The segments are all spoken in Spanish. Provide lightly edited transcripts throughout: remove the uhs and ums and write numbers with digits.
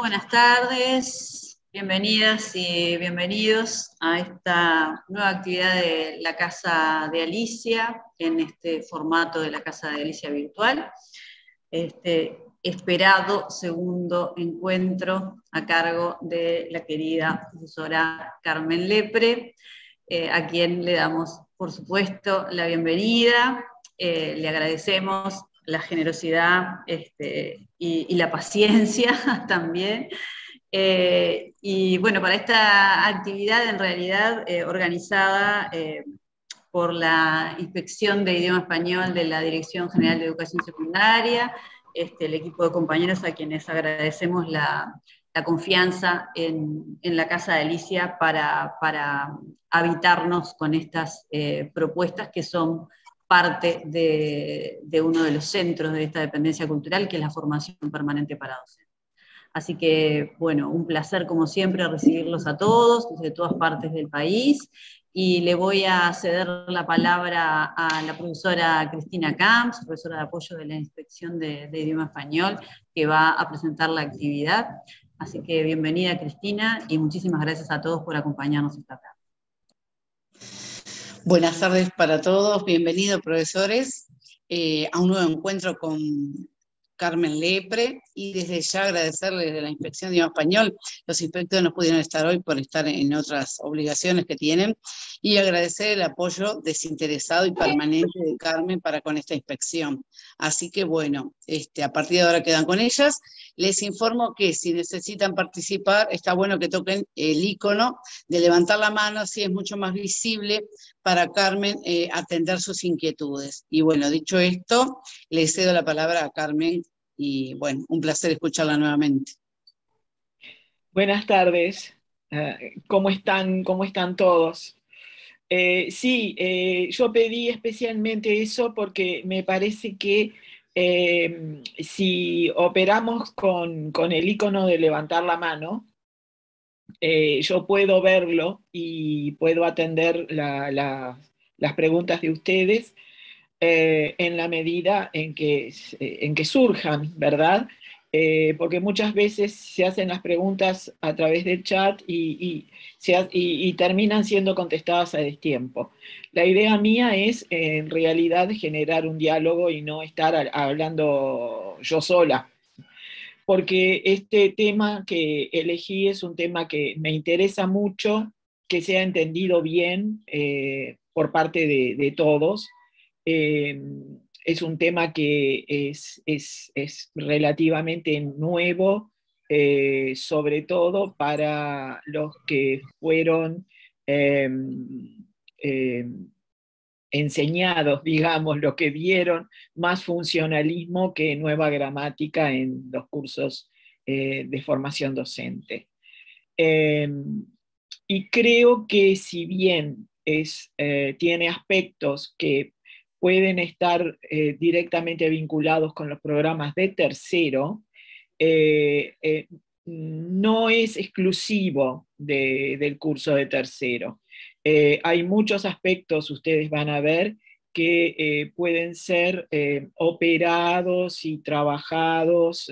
Buenas tardes, bienvenidas y bienvenidos a esta nueva actividad de la Casa de Alicia, en este formato de la Casa de Alicia virtual. Este esperado segundo encuentro a cargo de la querida profesora Carmen Lepre, a quien le damos, por supuesto, la bienvenida, le agradecemos la generosidad y la paciencia también. Y bueno, para esta actividad en realidad organizada por la Inspección de Idioma Español de la Dirección General de Educación Secundaria, el equipo de compañeros a quienes agradecemos la confianza en la Casa de Alicia para habitarnos con estas propuestas que son parte de uno de los centros de esta dependencia cultural, que es la formación permanente para docentes. Así que, bueno, un placer como siempre recibirlos a todos, desde todas partes del país, y le voy a ceder la palabra a la profesora Cristina Camps, profesora de apoyo de la Inspección de Idioma Español, que va a presentar la actividad. Así que bienvenida, Cristina, y muchísimas gracias a todos por acompañarnos esta tarde. Buenas tardes para todos, bienvenidos profesores a un nuevo encuentro con Carmen Lepre, y desde ya agradecerles de la Inspección de Idioma Español. Los inspectores no pudieron estar hoy por estar en otras obligaciones que tienen, y agradecer el apoyo desinteresado y permanente de Carmen para con esta inspección. Así que bueno, a partir de ahora quedan con ellas. Les informo que si necesitan participar, está bueno que toquen el icono de levantar la mano, así es mucho más visible para Carmen atender sus inquietudes. Y bueno, dicho esto, le cedo la palabra a Carmen, y bueno, un placer escucharla nuevamente. Buenas tardes, ¿cómo están? ¿Cómo están todos? Yo pedí especialmente eso porque me parece que si operamos con el icono de levantar la mano, yo puedo verlo y puedo atender las preguntas de ustedes en la medida en que surjan, ¿verdad? Porque muchas veces se hacen las preguntas a través del chat y terminan siendo contestadas a destiempo. La idea mía es, en realidad, generar un diálogo y no estar hablando yo sola, porque este tema que elegí es un tema que me interesa mucho, que sea entendido bien por parte de todos. Es un tema que es relativamente nuevo, sobre todo para los que fueron enseñados, digamos, los que vieron más funcionalismo que nueva gramática en los cursos de formación docente. Y creo que si bien tiene aspectos que pueden estar directamente vinculados con los programas de tercero, no es exclusivo del curso de tercero. Hay muchos aspectos, ustedes van a ver, que pueden ser operados y trabajados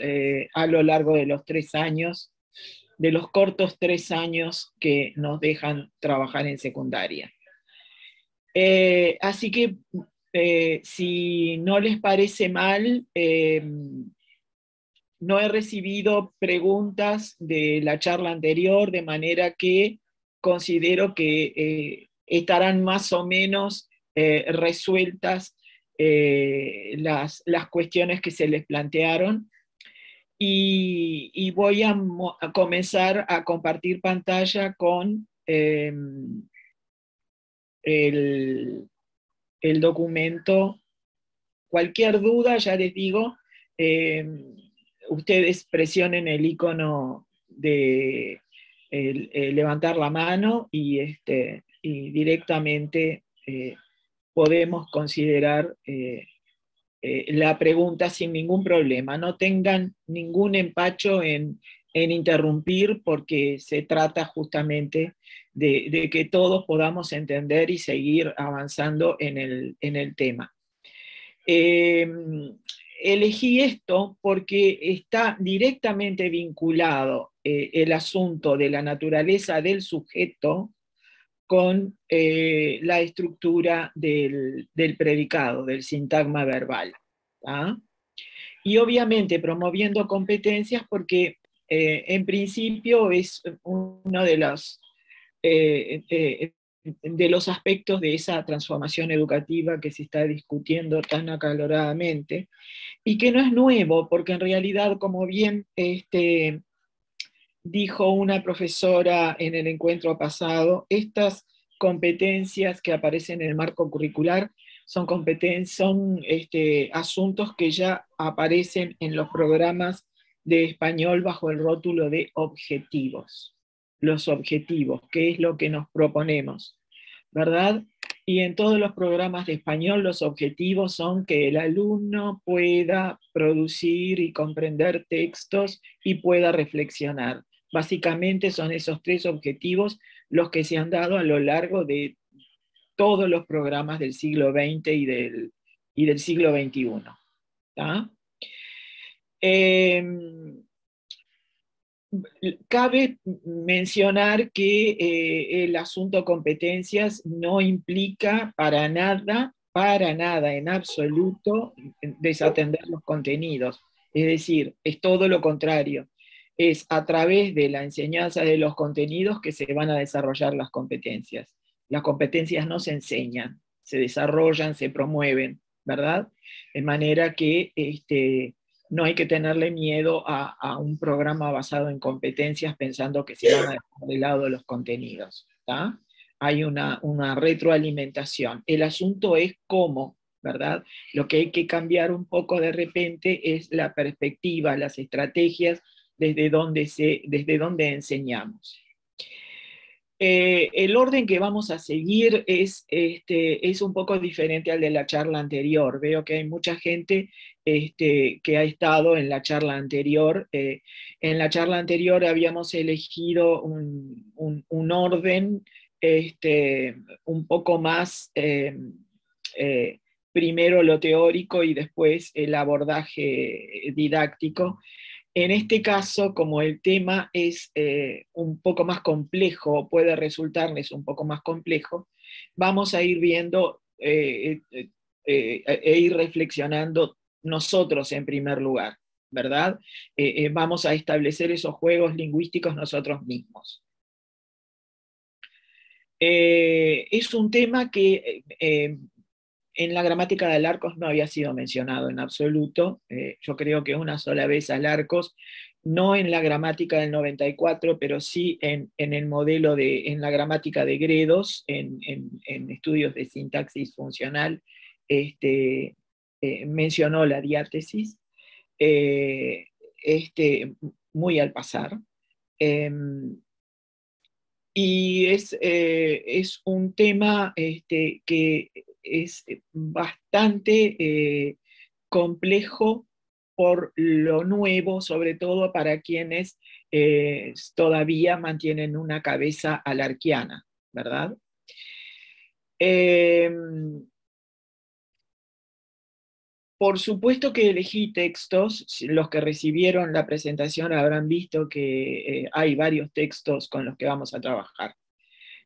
a lo largo de los 3 años, de los cortos 3 años que nos dejan trabajar en secundaria. Así que si no les parece mal, no he recibido preguntas de la charla anterior, de manera que considero que estarán más o menos resueltas las cuestiones que se les plantearon. Y voy a comenzar a compartir pantalla con el documento. Cualquier duda, ya les digo, ustedes presionen el icono de levantar la mano y directamente podemos considerar la pregunta sin ningún problema. No tengan ningún empacho en interrumpir, porque se trata justamente de que todos podamos entender y seguir avanzando en el tema. elegí esto porque está directamente vinculado el asunto de la naturaleza del sujeto con la estructura del predicado, del sintagma verbal. ¿Ah? Y obviamente promoviendo competencias porque en principio es uno de los aspectos de esa transformación educativa que se está discutiendo tan acaloradamente, y que no es nuevo, porque en realidad, como bien dijo una profesora en el encuentro pasado, estas competencias que aparecen en el marco curricular son asuntos que ya aparecen en los programas de español bajo el rótulo de objetivos. Los objetivos, ¿qué es lo que nos proponemos? ¿Verdad? Y en todos los programas de español los objetivos son que el alumno pueda producir y comprender textos y pueda reflexionar. Básicamente son esos 3 objetivos los que se han dado a lo largo de todos los programas del siglo XX y del siglo XXI. ¿Tá? Cabe mencionar que el asunto competencias no implica para nada, en absoluto, desatender los contenidos. Es decir, es todo lo contrario. Es a través de la enseñanza de los contenidos que se van a desarrollar las competencias. Las competencias no se enseñan, se desarrollan, se promueven, ¿verdad? De manera que no hay que tenerle miedo a un programa basado en competencias pensando que se van a dejar de lado los contenidos. ¿Tá? Hay una retroalimentación. El asunto es cómo, ¿verdad? Lo que hay que cambiar un poco de repente es la perspectiva, las estrategias desde donde enseñamos. El orden que vamos a seguir es un poco diferente al de la charla anterior. Veo que hay mucha gente que ha estado en la charla anterior. En la charla anterior habíamos elegido un orden un poco más, primero lo teórico y después el abordaje didáctico. En este caso, como el tema es un poco más complejo, puede resultarles un poco más complejo, vamos a ir viendo e ir reflexionando nosotros en primer lugar, ¿verdad? Vamos a establecer esos juegos lingüísticos nosotros mismos. Es un tema que en la gramática de Alarcos no había sido mencionado en absoluto. Yo creo que una sola vez Alarcos, no en la gramática del 94, pero sí en el modelo en la gramática de Gredos, en estudios de sintaxis funcional, mencionó la diátesis, muy al pasar. Y es un tema que es bastante complejo por lo nuevo, sobre todo para quienes todavía mantienen una cabeza alarquiana, ¿verdad? Por supuesto que elegí textos. Los que recibieron la presentación habrán visto que hay varios textos con los que vamos a trabajar.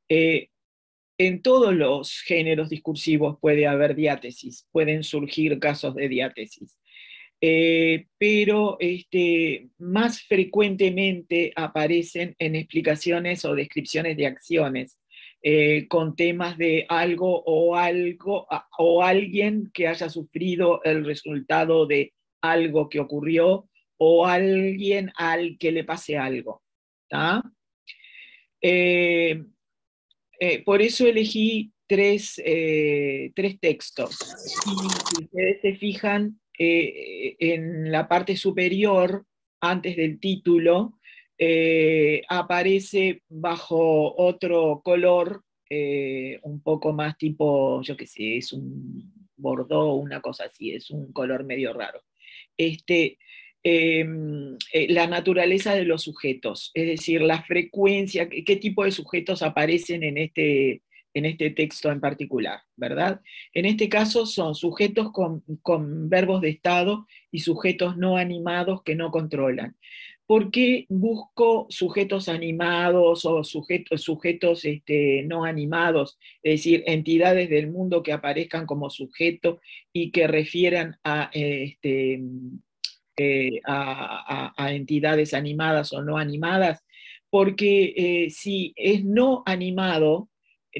En todos los géneros discursivos puede haber diátesis, pueden surgir casos de diátesis, pero más frecuentemente aparecen en explicaciones o descripciones de acciones, con temas de algo o alguien que haya sufrido el resultado de algo que ocurrió o alguien al que le pase algo. ¿Tá? Por eso elegí tres textos. Si ustedes se fijan, en la parte superior, antes del título, aparece bajo otro color, un poco más tipo, yo qué sé, es un bordó, una cosa así, es un color medio raro. La naturaleza de los sujetos, es decir, la frecuencia, qué tipo de sujetos aparecen en en este texto en particular, ¿verdad? En este caso son sujetos con verbos de estado y sujetos no animados que no controlan. ¿Por qué busco sujetos animados o sujetos no animados? Es decir, entidades del mundo que aparezcan como sujeto y que refieran a entidades animadas o no animadas, porque si es no animado,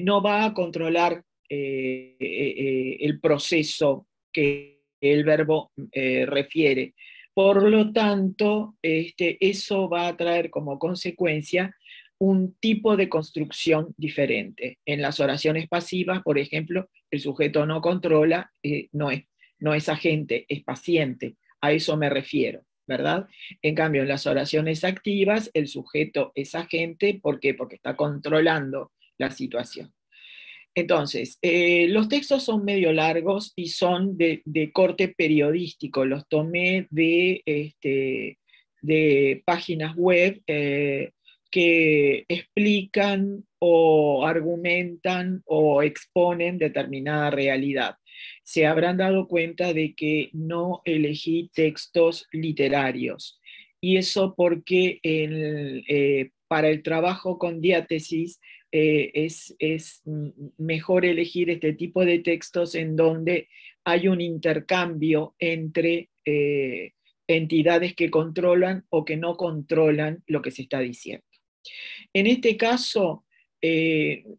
no va a controlar el proceso que el verbo refiere. Por lo tanto, eso va a traer como consecuencia un tipo de construcción diferente. En las oraciones pasivas, por ejemplo, el sujeto no controla, no es agente, es paciente. A eso me refiero, ¿verdad? En cambio, en las oraciones activas, el sujeto es agente, ¿por qué? Porque está controlando la situación. Entonces, los textos son medio largos y son de corte periodístico. Los tomé de páginas web que explican o argumentan o exponen determinada realidad. Se habrán dado cuenta de que no elegí textos literarios. Y eso porque para el trabajo con diátesis es mejor elegir este tipo de textos en donde hay un intercambio entre entidades que controlan o que no controlan lo que se está diciendo. En este caso,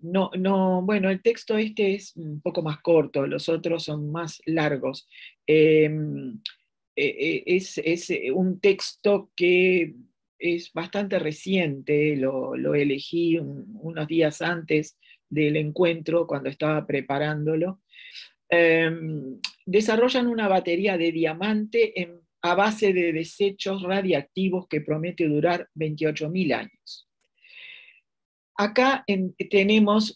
bueno, el texto este es un poco más corto, los otros son más largos. Es un texto que es bastante reciente, lo elegí unos días antes del encuentro, cuando estaba preparándolo. Desarrollan una batería de diamante a base de desechos radiactivos que promete durar 28.000 años. Acá tenemos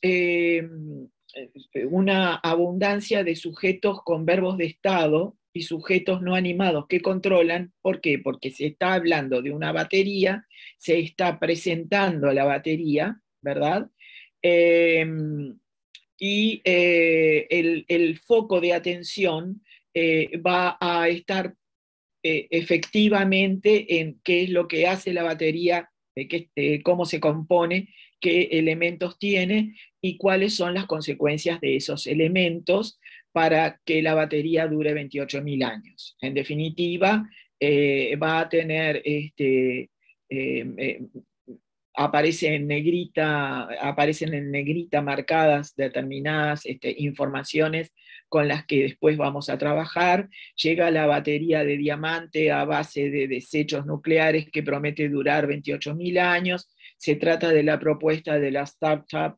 una abundancia de sujetos con verbos de estado y sujetos no animados que controlan. ¿Por qué? Porque se está hablando de una batería, se está presentando la batería, ¿verdad? Y el foco de atención va a estar efectivamente en qué es lo que hace la batería, cómo se compone, qué elementos tiene y cuáles son las consecuencias de esos elementos para que la batería dure 28.000 años. En definitiva, va a tener aparecen en negrita marcadas determinadas informaciones con las que después vamos a trabajar. Llega la batería de diamante a base de desechos nucleares que promete durar 28.000 años. Se trata de la propuesta de la startup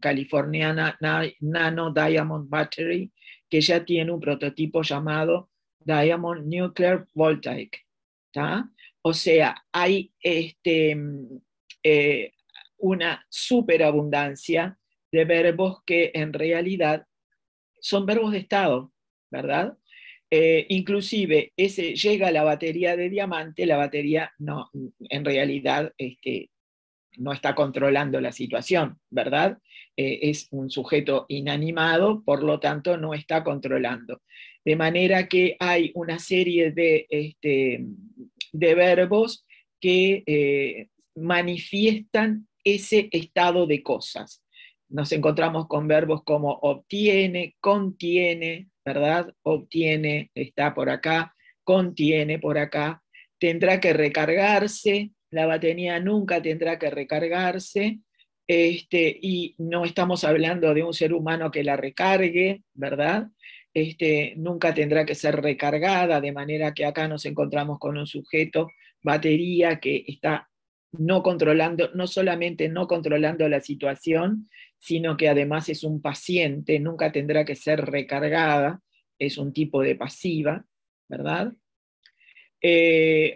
californiana Nano Diamond Battery, que ya tiene un prototipo llamado Diamond Nuclear Voltaic. ¿Tá? O sea, hay una superabundancia de verbos que en realidad son verbos de estado, ¿verdad? Inclusive llega a la batería de diamante, la batería no, en realidad no está controlando la situación, ¿verdad? Es un sujeto inanimado, por lo tanto no está controlando. De manera que hay una serie de verbos que manifiestan ese estado de cosas. Nos encontramos con verbos como obtiene, contiene, ¿verdad? Obtiene, está por acá, contiene por acá, tendrá que recargarse, la batería nunca tendrá que recargarse, y no estamos hablando de un ser humano que la recargue, ¿verdad? Nunca tendrá que ser recargada, de manera que acá nos encontramos con un sujeto batería que está no controlando, no solamente no controlando la situación, sino que además es un paciente, nunca tendrá que ser recargada, es un tipo de pasiva, ¿verdad?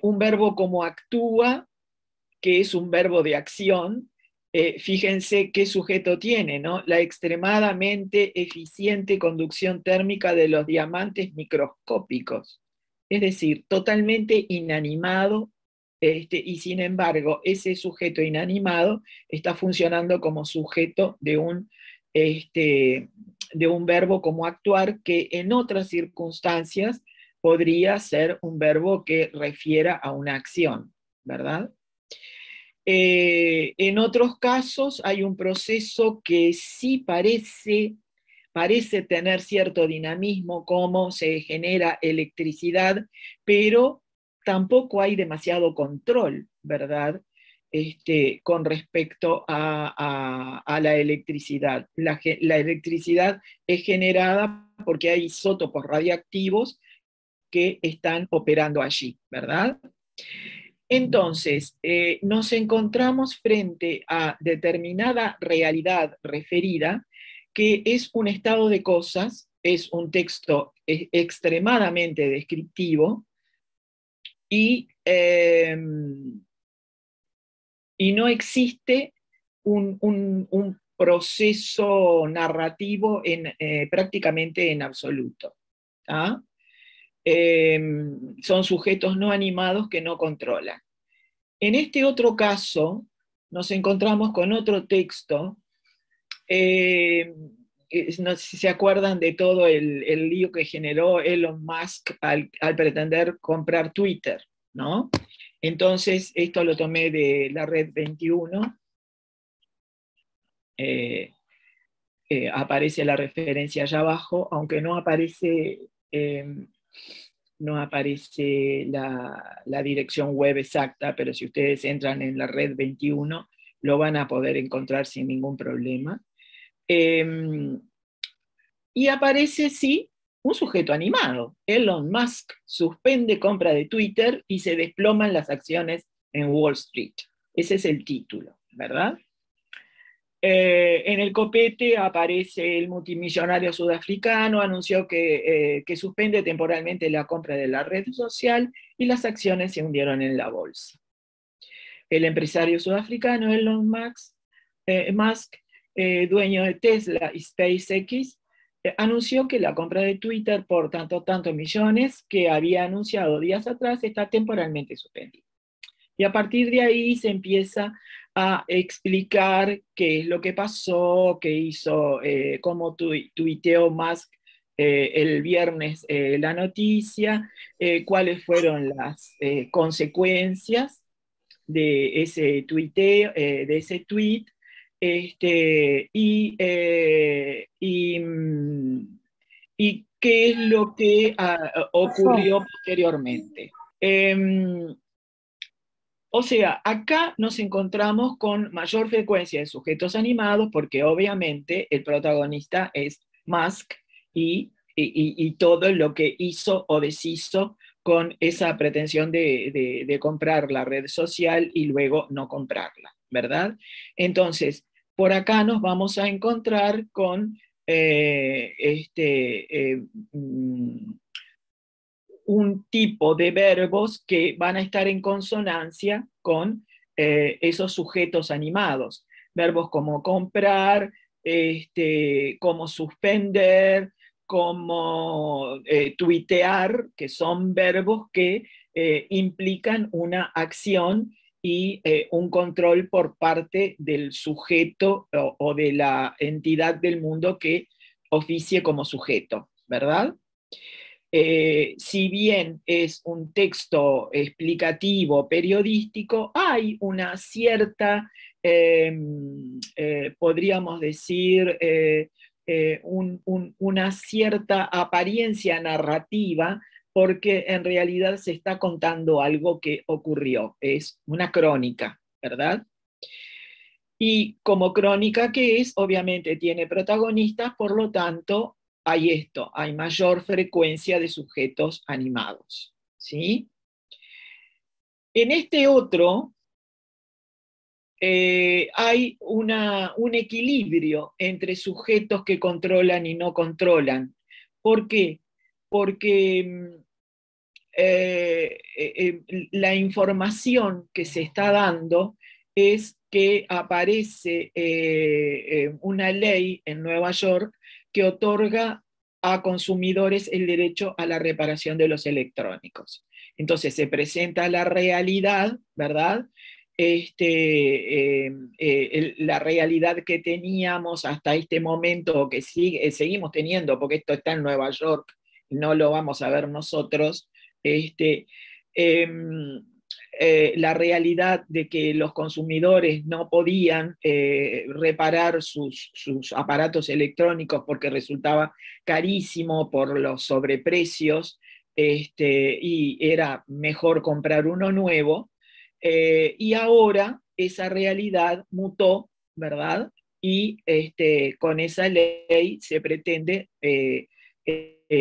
Un verbo como actúa, que es un verbo de acción, fíjense qué sujeto tiene, ¿no? La extremadamente eficiente conducción térmica de los diamantes microscópicos, es decir, totalmente inanimado, y sin embargo ese sujeto inanimado está funcionando como sujeto de un de un verbo como actuar, que en otras circunstancias podría ser un verbo que refiera a una acción, ¿verdad? En otros casos hay un proceso que sí parece tener cierto dinamismo, como se genera electricidad, pero tampoco hay demasiado control, ¿verdad? Con respecto a la electricidad. La electricidad es generada porque hay isótopos radiactivos que están operando allí, ¿verdad? Entonces, nos encontramos frente a determinada realidad referida, que es un estado de cosas, es un texto extremadamente descriptivo y no existe un proceso narrativo prácticamente en absoluto. ¿Ah? Son sujetos no animados que no controlan. En este otro caso, nos encontramos con otro texto, no sé si se acuerdan de todo el lío que generó Elon Musk al pretender comprar Twitter, ¿no? Entonces, esto lo tomé de la Red 21, aparece la referencia allá abajo, aunque no aparece la dirección web exacta, pero si ustedes entran en la Red 21, lo van a poder encontrar sin ningún problema. Y aparece, sí, un sujeto animado. Elon Musk suspende compra de Twitter y se desploman las acciones en Wall Street. Ese es el título, ¿verdad? En el copete aparece el multimillonario sudafricano, anunció que suspende temporalmente la compra de la red social y las acciones se hundieron en la bolsa. El empresario sudafricano Elon Musk, dueño de Tesla y SpaceX, anunció que la compra de Twitter por tantos millones que había anunciado días atrás está temporalmente suspendida. Y a partir de ahí se empieza a explicar qué es lo que pasó, qué hizo, cómo tuiteó Musk el viernes la noticia, cuáles fueron las consecuencias de ese tuiteo, de ese tweet, y qué es lo que ocurrió posteriormente. O sea, acá nos encontramos con mayor frecuencia de sujetos animados porque obviamente el protagonista es Musk y todo lo que hizo o deshizo con esa pretensión de comprar la red social y luego no comprarla, ¿verdad? Entonces, por acá nos vamos a encontrar con un tipo de verbos que van a estar en consonancia con esos sujetos animados. Verbos como comprar, como suspender, como tuitear, que son verbos que implican una acción y un control por parte del sujeto o de la entidad del mundo que oficie como sujeto, ¿verdad? Si bien es un texto explicativo, periodístico, hay una cierta, podríamos decir, una cierta apariencia narrativa, porque en realidad se está contando algo que ocurrió, es una crónica, ¿verdad? Y como crónica que es, obviamente tiene protagonistas, por lo tanto, hay mayor frecuencia de sujetos animados, ¿sí? En este otro, hay un equilibrio entre sujetos que controlan y no controlan. ¿Por qué? Porque la información que se está dando es que aparece una ley en Nueva York que otorga a consumidores el derecho a la reparación de los electrónicos. Entonces se presenta la realidad, ¿verdad? la realidad que teníamos hasta este momento, que seguimos teniendo, porque esto está en Nueva York, no lo vamos a ver nosotros, la realidad de que los consumidores no podían reparar sus aparatos electrónicos porque resultaba carísimo por los sobreprecios, y era mejor comprar uno nuevo. Y ahora esa realidad mutó, ¿verdad? Y con esa ley se pretende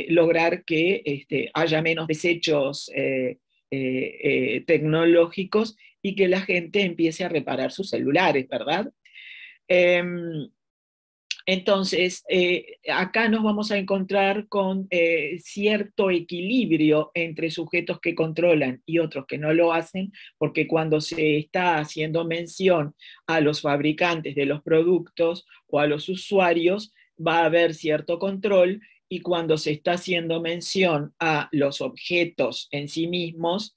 lograr que haya menos desechos tecnológicos y que la gente empiece a reparar sus celulares, ¿verdad? Entonces, acá nos vamos a encontrar con cierto equilibrio entre sujetos que controlan y otros que no lo hacen, porque cuando se está haciendo mención a los fabricantes de los productos o a los usuarios, va a haber cierto control, y cuando se está haciendo mención a los objetos en sí mismos,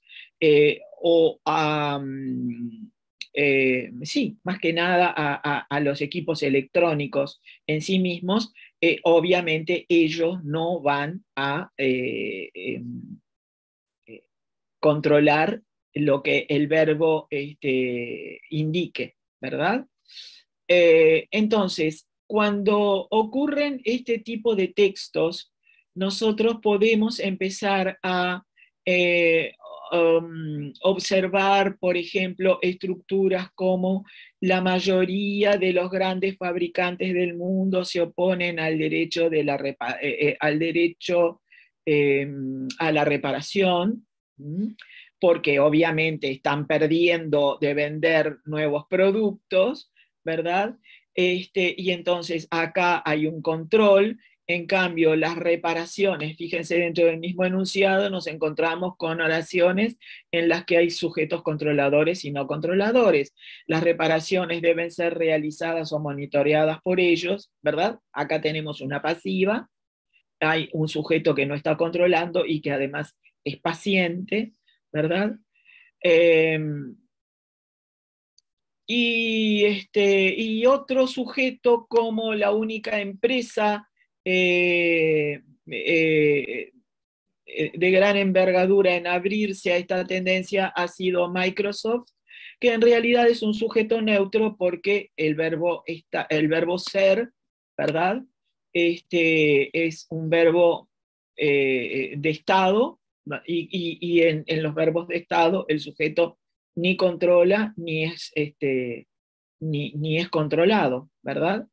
o a... sí, más que nada a los equipos electrónicos en sí mismos, obviamente ellos no van a controlar lo que el verbo indique, ¿verdad? Entonces, cuando ocurren este tipo de textos, nosotros podemos empezar a observar, por ejemplo, estructuras como la mayoría de los grandes fabricantes del mundo se oponen al derecho, al derecho a la reparación, porque obviamente están perdiendo de vender nuevos productos, ¿verdad? Y entonces acá hay un control. En cambio, las reparaciones, fíjense, dentro del mismo enunciado nos encontramos con oraciones en las que hay sujetos controladores y no controladores. Las reparaciones deben ser realizadas o monitoreadas por ellos, ¿verdad? Acá tenemos una pasiva, hay un sujeto que no está controlando y que además es paciente, ¿verdad? Y otro sujeto como la única empresa de gran envergadura en abrirse a esta tendencia ha sido Microsoft, que en realidad es un sujeto neutro porque el verbo ser, ¿verdad? Es un verbo de estado, y en los verbos de estado el sujeto ni controla ni es, ni es controlado, ¿verdad?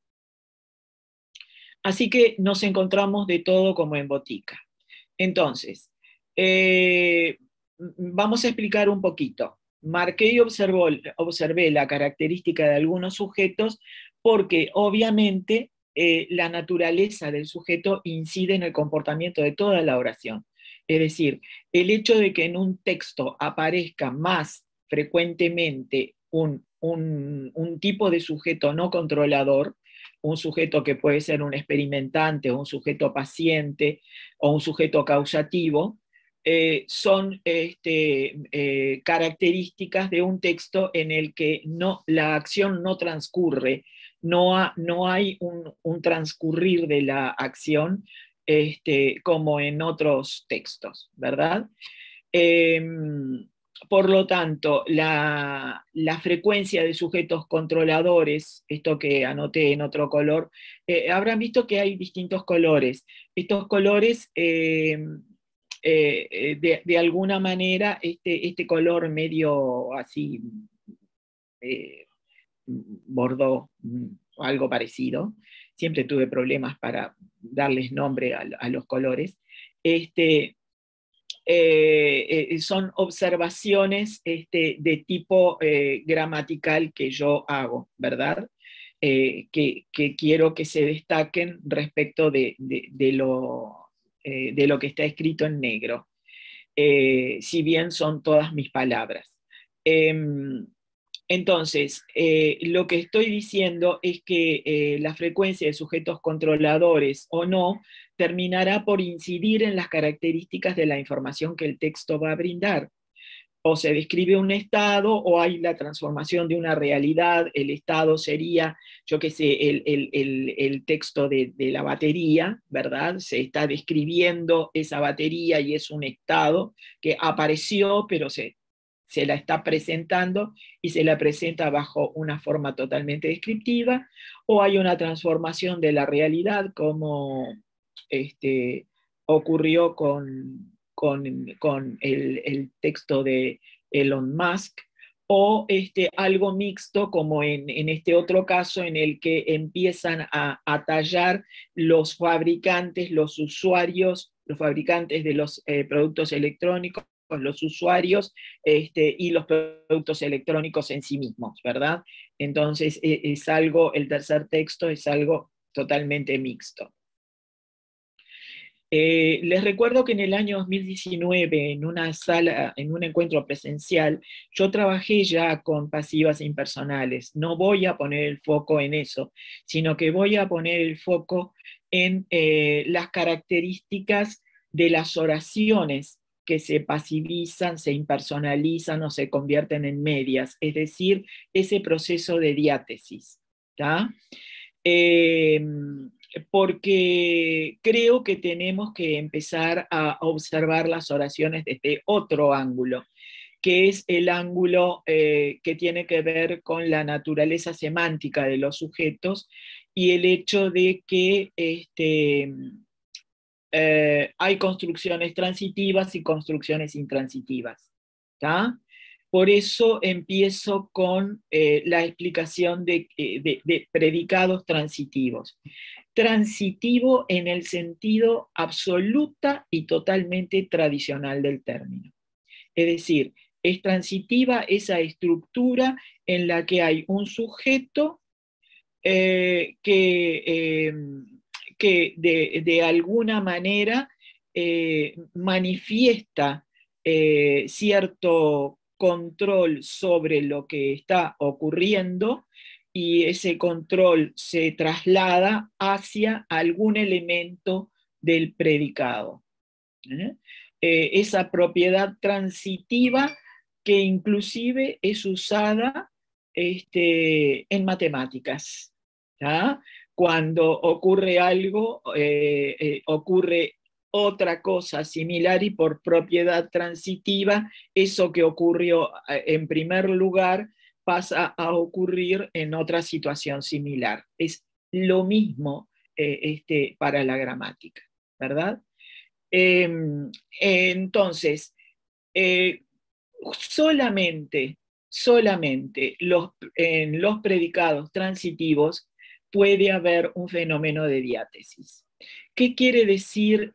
Así que nos encontramos de todo como en botica. Entonces, vamos a explicar un poquito. Marqué y observé la característica de algunos sujetos porque obviamente la naturaleza del sujeto incide en el comportamiento de toda la oración. Es decir, el hecho de que en un texto aparezca más frecuentemente un tipo de sujeto no controlador, un sujeto que puede ser un experimentante, o un sujeto paciente, o un sujeto causativo, son características de un texto en el que la acción no transcurre, no hay un transcurrir de la acción como en otros textos, ¿verdad? Por lo tanto, la frecuencia de sujetos controladores, esto que anoté en otro color, habrán visto que hay distintos colores. Estos colores, de alguna manera, este color medio así, bordeaux, o algo parecido, siempre tuve problemas para darles nombre a los colores, son observaciones de tipo gramatical que yo hago, ¿verdad? Que quiero que se destaquen respecto de lo que está escrito en negro, si bien son todas mis palabras. Entonces, lo que estoy diciendo es que la frecuencia de sujetos controladores o no terminará por incidir en las características de la información que el texto va a brindar. o se describe un estado, o hay la transformación de una realidad. El estado sería, yo qué sé, el texto de la batería, ¿verdad? Se está describiendo esa batería y es un estado que apareció, pero se la está presentando y se la presenta bajo una forma totalmente descriptiva, o hay una transformación de la realidad, como ocurrió con el texto de Elon Musk, o algo mixto, como en este otro caso, en el que empiezan a tallar los fabricantes, los usuarios, los fabricantes de los productos electrónicos, los usuarios y los productos electrónicos en sí mismos, ¿verdad? Entonces es algo, el tercer texto es algo totalmente mixto. Les recuerdo que en el año 2019, en una sala, en un encuentro presencial, yo trabajé ya con pasivas impersonales. No voy a poner el foco en eso, sino que voy a poner el foco en las características de las oraciones que se pasivizan, se impersonalizan o se convierten en medias, es decir, ese proceso de diátesis, ¿tá? Porque creo que tenemos que empezar a observar las oraciones desde otro ángulo, que es el ángulo que tiene que ver con la naturaleza semántica de los sujetos y el hecho de que hay construcciones transitivas y construcciones intransitivas, ¿tá? Por eso empiezo con la explicación de predicados transitivos. Transitivo en el sentido absoluta y totalmente tradicional del término. Es decir, es transitiva esa estructura en la que hay un sujeto que de alguna manera manifiesta cierto control sobre lo que está ocurriendo, y ese control se traslada hacia algún elemento del predicado. Esa propiedad transitiva que inclusive es usada en matemáticas. ¿tá? Cuando ocurre algo, ocurre otra cosa similar, y por propiedad transitiva, eso que ocurrió en primer lugar pasa a ocurrir en otra situación similar. Es lo mismo para la gramática, ¿verdad? Entonces, solamente en los predicados transitivos puede haber un fenómeno de diátesis. ¿Qué quiere decir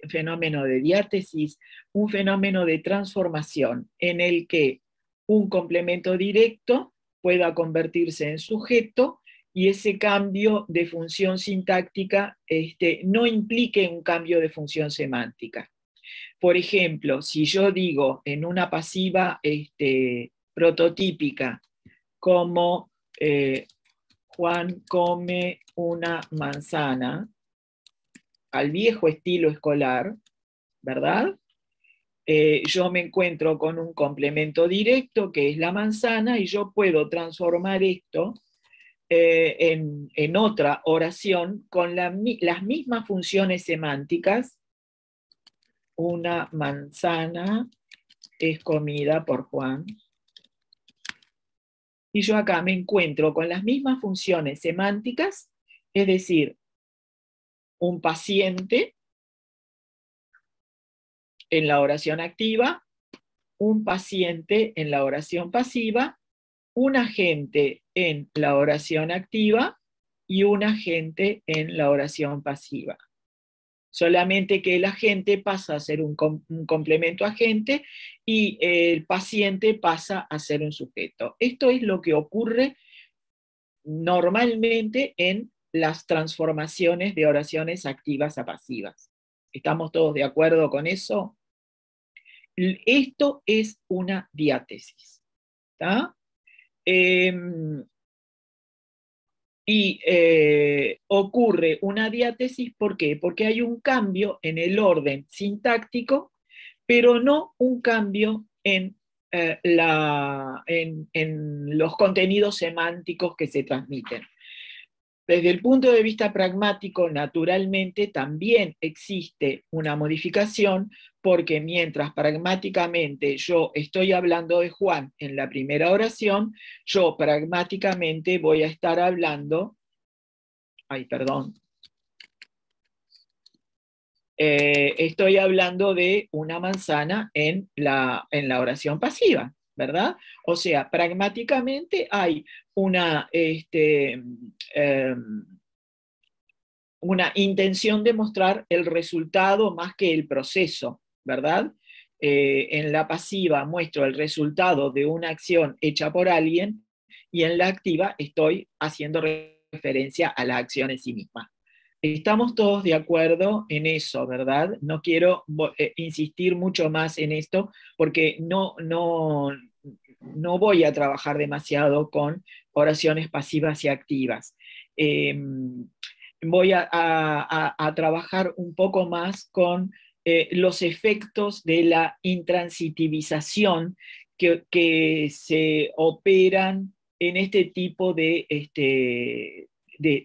fenómeno de diátesis? Un fenómeno de transformación en el que un complemento directo pueda convertirse en sujeto, y ese cambio de función sintáctica no implique un cambio de función semántica. Por ejemplo, si yo digo en una pasiva prototípica, como Juan come una manzana, al viejo estilo escolar, ¿verdad? Yo me encuentro con un complemento directo que es la manzana, y yo puedo transformar esto en otra oración con las mismas funciones semánticas. Una manzana es comida por Juan. Y yo acá me encuentro con las mismas funciones semánticas, es decir, un paciente en la oración activa, un paciente en la oración pasiva, un agente en la oración activa y un agente en la oración pasiva. Solamente que el agente pasa a ser un complemento agente y el paciente pasa a ser un sujeto. Esto es lo que ocurre normalmente en las transformaciones de oraciones activas a pasivas. ¿Estamos todos de acuerdo con eso? Esto es una diátesis. ¿Tá? Ocurre una diátesis, ¿por qué? Porque hay un cambio en el orden sintáctico pero no un cambio en los contenidos semánticos que se transmiten. Desde el punto de vista pragmático, naturalmente también existe una modificación, porque mientras pragmáticamente yo estoy hablando de Juan en la primera oración, yo pragmáticamente voy a estar hablando, estoy hablando de una manzana en la oración pasiva, ¿verdad? O sea, pragmáticamente hay una intención de mostrar el resultado más que el proceso, ¿verdad? En la pasiva muestro el resultado de una acción hecha por alguien, y en la activa estoy haciendo referencia a la acción en sí misma. Estamos todos de acuerdo en eso, ¿verdad? No quiero insistir mucho más en esto, porque no voy a trabajar demasiado con oraciones pasivas y activas. Voy a trabajar un poco más con los efectos de la intransitivización que se operan en este tipo de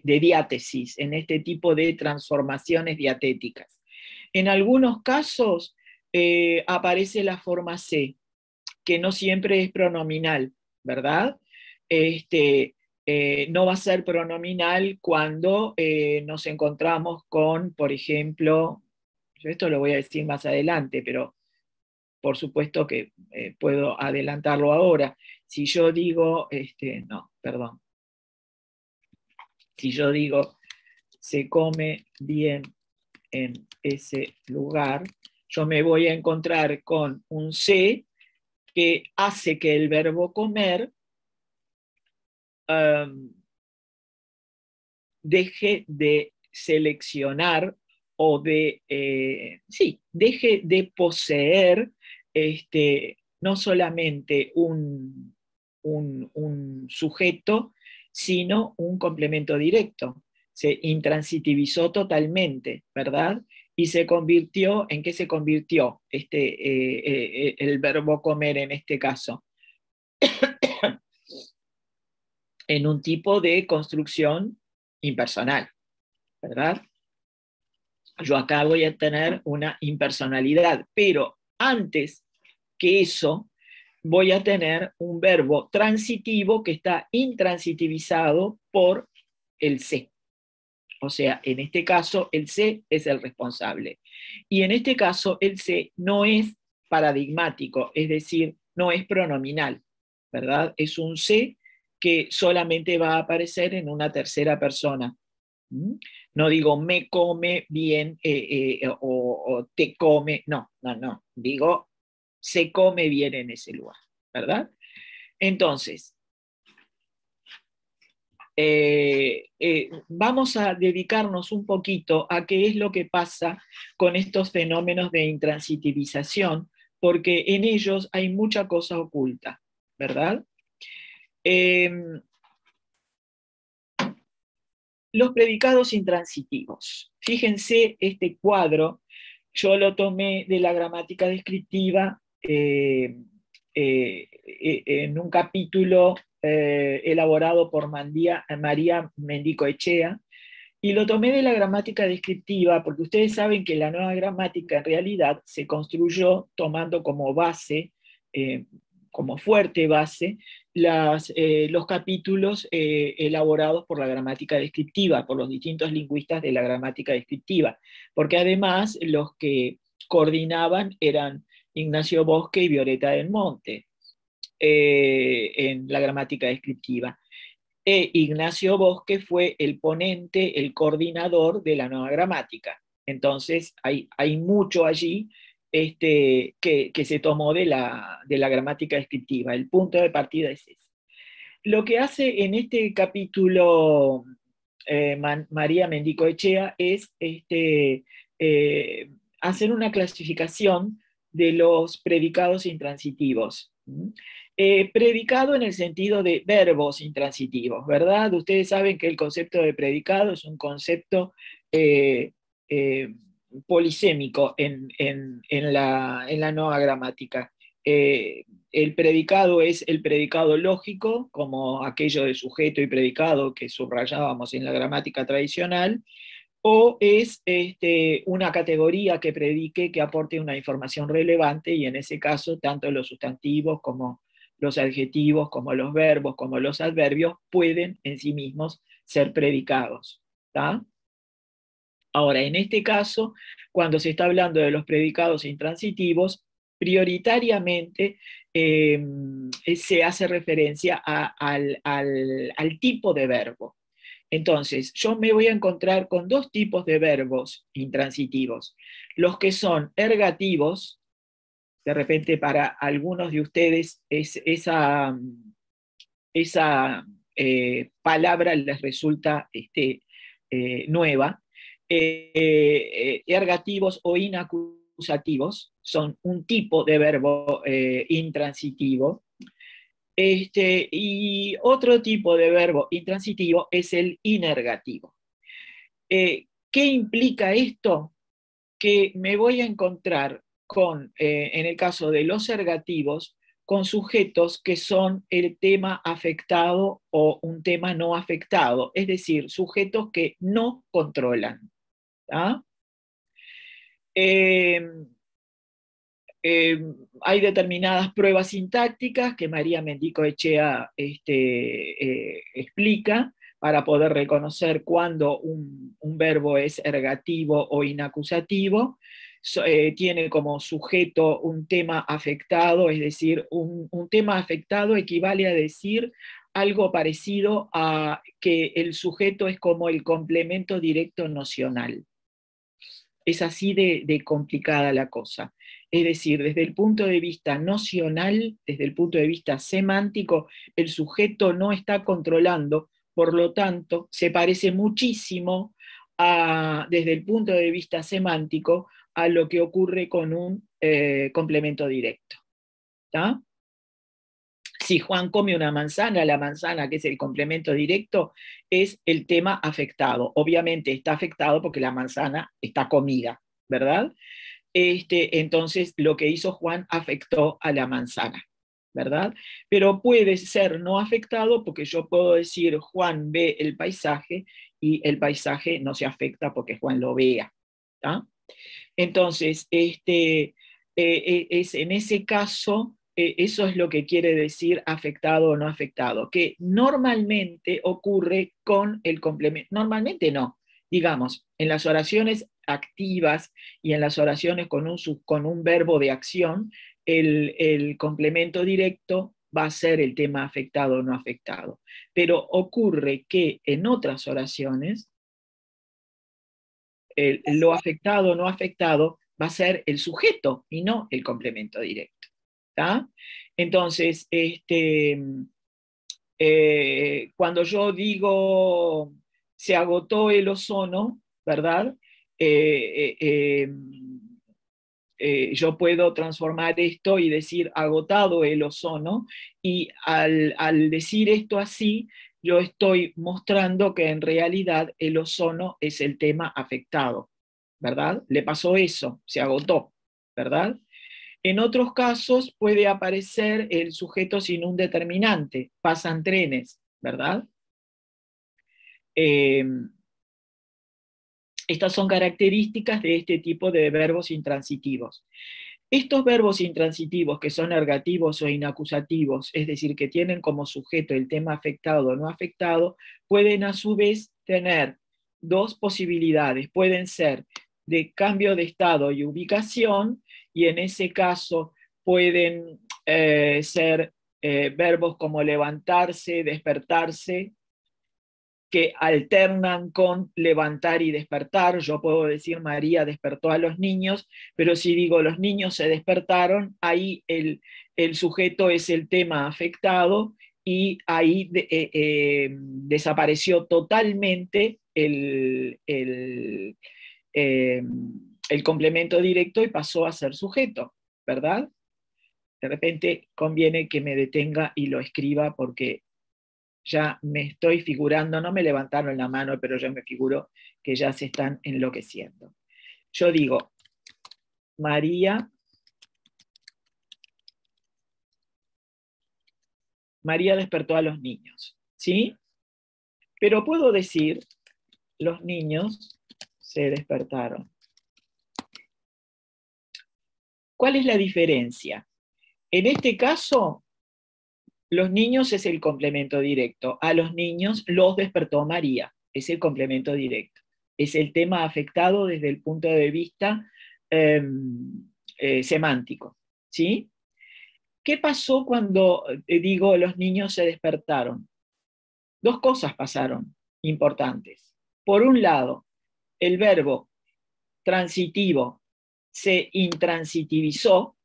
diátesis, en este tipo de transformaciones diatéticas. En algunos casos aparece la forma C, que no siempre es pronominal, ¿verdad? No va a ser pronominal cuando nos encontramos con, por ejemplo, yo esto lo voy a decir más adelante, pero por supuesto que puedo adelantarlo ahora. Si yo digo, si yo digo, se come bien en ese lugar, yo me voy a encontrar con un se que hace que el verbo comer deje de seleccionar o deje de poseer no solamente un sujeto, sino un complemento directo. Se intransitivizó totalmente, ¿verdad? Y se convirtió, ¿en qué se convirtió el verbo comer en este caso? En un tipo de construcción impersonal, ¿verdad? Yo acá voy a tener una impersonalidad, pero antes que eso voy a tener un verbo transitivo que está intransitivizado por el se. O sea, en este caso el se es el responsable. Y en este caso el se no es paradigmático, es decir, no es pronominal, ¿verdad? Es un se que solamente va a aparecer en una tercera persona. No digo me come bien o te come, no. Digo se come bien en ese lugar, ¿verdad? Entonces, vamos a dedicarnos un poquito a qué es lo que pasa con estos fenómenos de intransitivización, porque en ellos hay mucha cosa oculta, ¿verdad? Los predicados intransitivos. Fíjense este cuadro, yo lo tomé de la gramática descriptiva en un capítulo elaborado por María Mendicoechea, y lo tomé de la gramática descriptiva porque ustedes saben que la nueva gramática en realidad se construyó tomando como base, como fuerte base, los capítulos elaborados por la gramática descriptiva, por los distintos lingüistas de la gramática descriptiva, porque además los que coordinaban eran Ignacio Bosque y Violeta del Monte en la gramática descriptiva. Ignacio Bosque fue el ponente, el coordinador de la nueva gramática. Entonces hay mucho allí que se tomó de la gramática descriptiva. El punto de partida es ese. Lo que hace en este capítulo María Mendicoechea es hacer una clasificación de los predicados intransitivos. Predicado en el sentido de verbos intransitivos, ¿verdad? Ustedes saben que el concepto de predicado es un concepto polisémico en la nueva gramática. El predicado es el predicado lógico, como aquello de sujeto y predicado que subrayábamos en la gramática tradicional, o es una categoría que predique, que aporte una información relevante, y en ese caso tanto los sustantivos como los adjetivos, como los verbos, como los adverbios pueden en sí mismos ser predicados. ¿Tá? Ahora, en este caso, cuando se está hablando de los predicados intransitivos, prioritariamente se hace referencia al tipo de verbo. Entonces, yo me voy a encontrar con dos tipos de verbos intransitivos. Los que son ergativos, de repente para algunos de ustedes esa palabra les resulta nueva. Ergativos o inacusativos son un tipo de verbo intransitivo. Y otro tipo de verbo intransitivo es el inergativo. ¿Qué implica esto? Que me voy a encontrar con, en el caso de los ergativos, con sujetos que son el tema afectado o un tema no afectado, es decir, sujetos que no controlan. ¿Ah? Hay determinadas pruebas sintácticas que María Mendicoechea explica para poder reconocer cuándo un verbo es ergativo o inacusativo. Tiene como sujeto un tema afectado, es decir, un tema afectado equivale a decir algo parecido a que el sujeto es como el complemento directo nocional. Es así de complicada la cosa. Es decir, desde el punto de vista nocional, desde el punto de vista semántico, el sujeto no está controlando, por lo tanto, se parece muchísimo desde el punto de vista semántico a lo que ocurre con un complemento directo. ¿Tá? Si Juan come una manzana, la manzana, que es el complemento directo, es el tema afectado. Obviamente está afectado porque la manzana está comida, ¿verdad? Entonces, lo que hizo Juan afectó a la manzana, ¿verdad? Pero puede ser no afectado porque yo puedo decir Juan ve el paisaje y el paisaje no se afecta porque Juan lo vea. ¿Tá? Entonces, es en ese caso, eso es lo que quiere decir afectado o no afectado, que normalmente ocurre con el complemento, normalmente no, digamos, en las oraciones activas y en las oraciones con un verbo de acción, el complemento directo va a ser el tema afectado o no afectado. Pero ocurre que en otras oraciones, lo afectado o no afectado va a ser el sujeto y no el complemento directo. ¿Tá? Entonces, cuando yo digo se agotó el ozono, ¿verdad? Yo puedo transformar esto y decir agotado el ozono, y al decir esto así, yo estoy mostrando que en realidad el ozono es el tema afectado, ¿verdad? Le pasó eso, se agotó, ¿verdad? En otros casos puede aparecer el sujeto sin un determinante, pasan trenes, ¿verdad? Estas son características de este tipo de verbos intransitivos. Estos verbos intransitivos que son ergativos o inacusativos, es decir, que tienen como sujeto el tema afectado o no afectado, pueden a su vez tener dos posibilidades. Pueden ser de cambio de estado y ubicación, y en ese caso pueden ser verbos como levantarse, despertarse, que alternan con levantar y despertar. Yo puedo decir María despertó a los niños, pero si digo los niños se despertaron, ahí el sujeto es el tema afectado, y ahí desapareció totalmente el complemento directo y pasó a ser sujeto, ¿verdad? De repente conviene que me detenga y lo escriba porque ya me estoy figurando, no me levantaron la mano, pero yo me figuro que ya se están enloqueciendo. yo digo, María despertó a los niños, ¿sí? Pero puedo decir, los niños se despertaron. ¿Cuál es la diferencia? En este caso, los niños es el complemento directo. A los niños los despertó María, es el complemento directo. Es el tema afectado desde el punto de vista semántico, ¿sí? ¿Qué pasó cuando digo los niños se despertaron? Dos cosas pasaron importantes. Por un lado, el verbo transitivo se intransitivizó,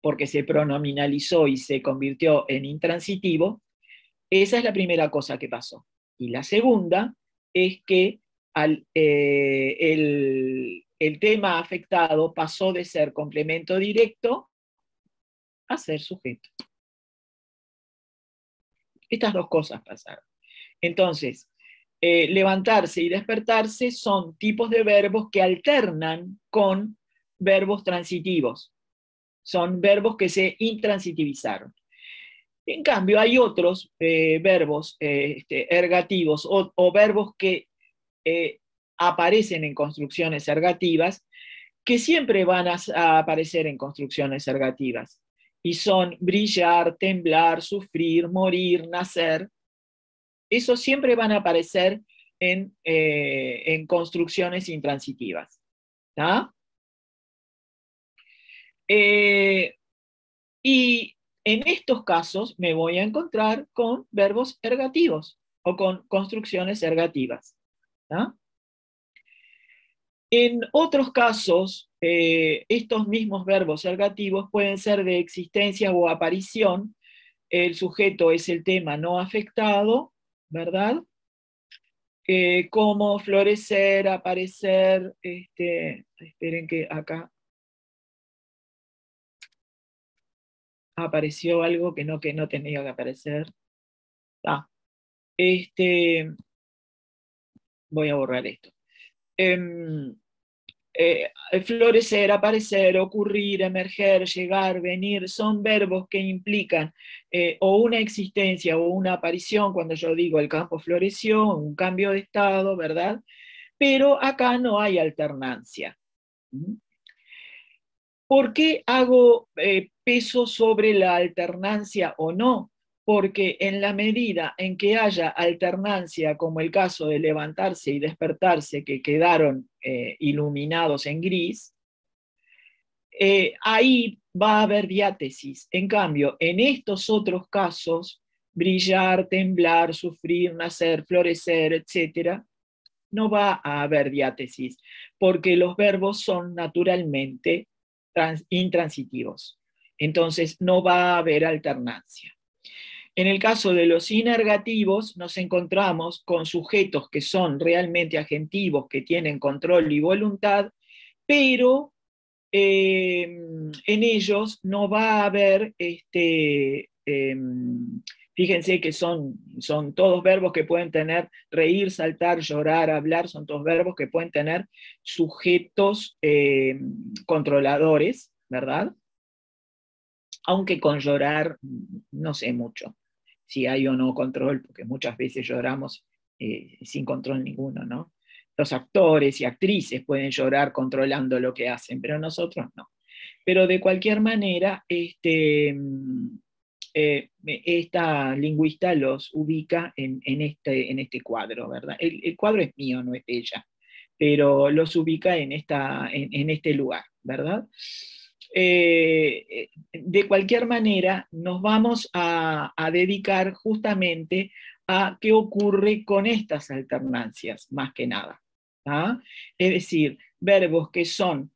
porque se pronominalizó y se convirtió en intransitivo. Esa es la primera cosa que pasó. Y la segunda es que el tema afectado pasó de ser complemento directo a ser sujeto. Estas dos cosas pasaron. Entonces, levantarse y despertarse son tipos de verbos que alternan con verbos transitivos. Son verbos que se intransitivizaron. En cambio, hay otros verbos ergativos o verbos que aparecen en construcciones ergativas que siempre van a aparecer en construcciones ergativas. Y son brillar, temblar, sufrir, morir, nacer. Esos siempre van a aparecer en construcciones intransitivas. ¿Tá? Y en estos casos me voy a encontrar con verbos ergativos o con construcciones ergativas. ¿Tá? En otros casos, estos mismos verbos ergativos pueden ser de existencia o aparición. El sujeto es el tema no afectado, ¿verdad? Como florecer, aparecer, esperen que acá apareció algo que no tenía que aparecer. Voy a borrar esto. Florecer, aparecer, ocurrir, emerger, llegar, venir, son verbos que implican o una existencia o una aparición, cuando yo digo el campo floreció, un cambio de estado, ¿verdad? Pero acá no hay alternancia. ¿Por qué hago peso sobre la alternancia o no? Porque en la medida en que haya alternancia, como el caso de levantarse y despertarse, que quedaron iluminados en gris, ahí va a haber diátesis. En cambio, en estos otros casos, brillar, temblar, sufrir, nacer, florecer, etc., no va a haber diátesis, porque los verbos son naturalmente intransitivos. Entonces, no va a haber alternancia. En el caso de los inergativos, nos encontramos con sujetos que son realmente agentivos, que tienen control y voluntad, pero en ellos no va a haber, fíjense que son todos verbos que pueden tener reír, saltar, llorar, hablar, son todos verbos que pueden tener sujetos controladores, ¿verdad? Aunque con llorar no sé mucho si hay o no control, porque muchas veces lloramos sin control ninguno, ¿no? Los actores y actrices pueden llorar controlando lo que hacen, pero nosotros no. Pero de cualquier manera, esta lingüista los ubica en este cuadro, ¿verdad? El cuadro es mío, no es de ella, pero los ubica en este lugar, ¿verdad? De cualquier manera, nos vamos a dedicar justamente a qué ocurre con estas alternancias, más que nada. ¿Ah? Es decir, verbos que son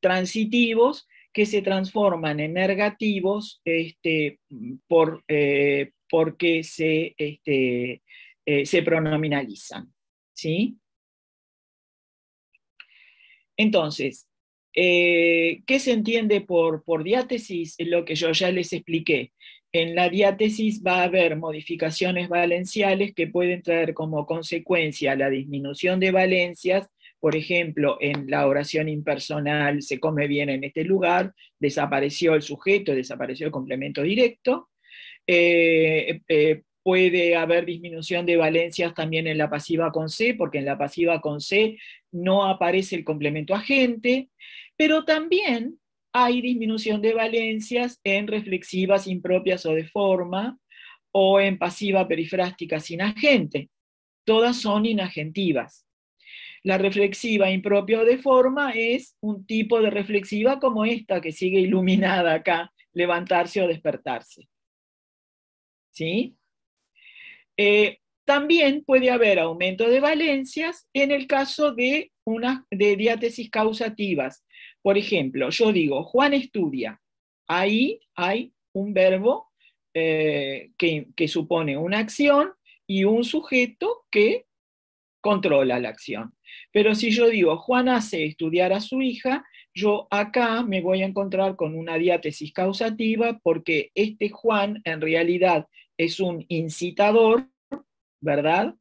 transitivos, que se transforman en ergativos porque se pronominalizan. ¿Sí? Entonces, ¿qué se entiende por diátesis? Lo que yo ya les expliqué. En la diátesis va a haber modificaciones valenciales que pueden traer como consecuencia la disminución de valencias, Por ejemplo, en la oración impersonal, se come bien en este lugar, desapareció el sujeto, desapareció el complemento directo. Puede haber disminución de valencias también en la pasiva con C, porque en la pasiva con C no aparece el complemento agente, pero también hay disminución de valencias en reflexivas impropias o de forma, o en pasiva perifrástica sin agente. Todas son inagentivas. La reflexiva impropia o de forma es un tipo de reflexiva como esta que sigue iluminada acá, levantarse o despertarse. ¿Sí? También puede haber aumento de valencias en el caso de diátesis causativas. Por ejemplo, yo digo, Juan estudia. Ahí hay un verbo que supone una acción y un sujeto que controla la acción. Pero si yo digo, Juan hace estudiar a su hija, yo acá me voy a encontrar con una diátesis causativa porque este Juan en realidad es un incitador, ¿verdad?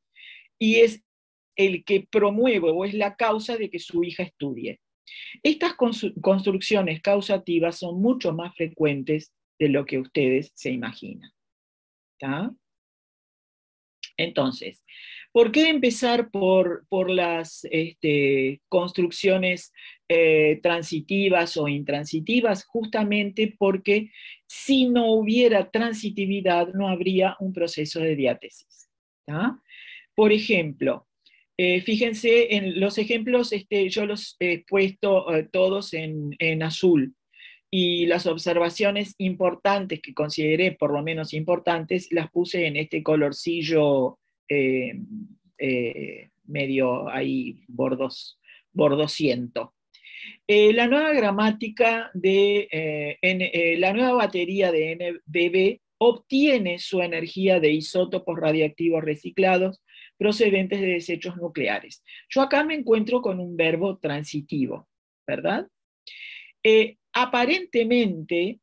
Y es el que promueve o es la causa de que su hija estudie. Estas construcciones causativas son mucho más frecuentes de lo que ustedes se imaginan. ¿Está? Entonces, ¿por qué empezar por las construcciones transitivas o intransitivas? Justamente porque si no hubiera transitividad no habría un proceso de diátesis. ¿Tá? Por ejemplo, fíjense en los ejemplos, yo los he puesto todos en azul. Y las observaciones importantes que consideré, por lo menos importantes, las puse en este colorcillo medio ahí bordosiento. La nueva gramática la nueva batería de NBB obtiene su energía de isótopos radiactivos reciclados procedentes de desechos nucleares. Yo acá me encuentro con un verbo transitivo, ¿verdad? Aparentemente,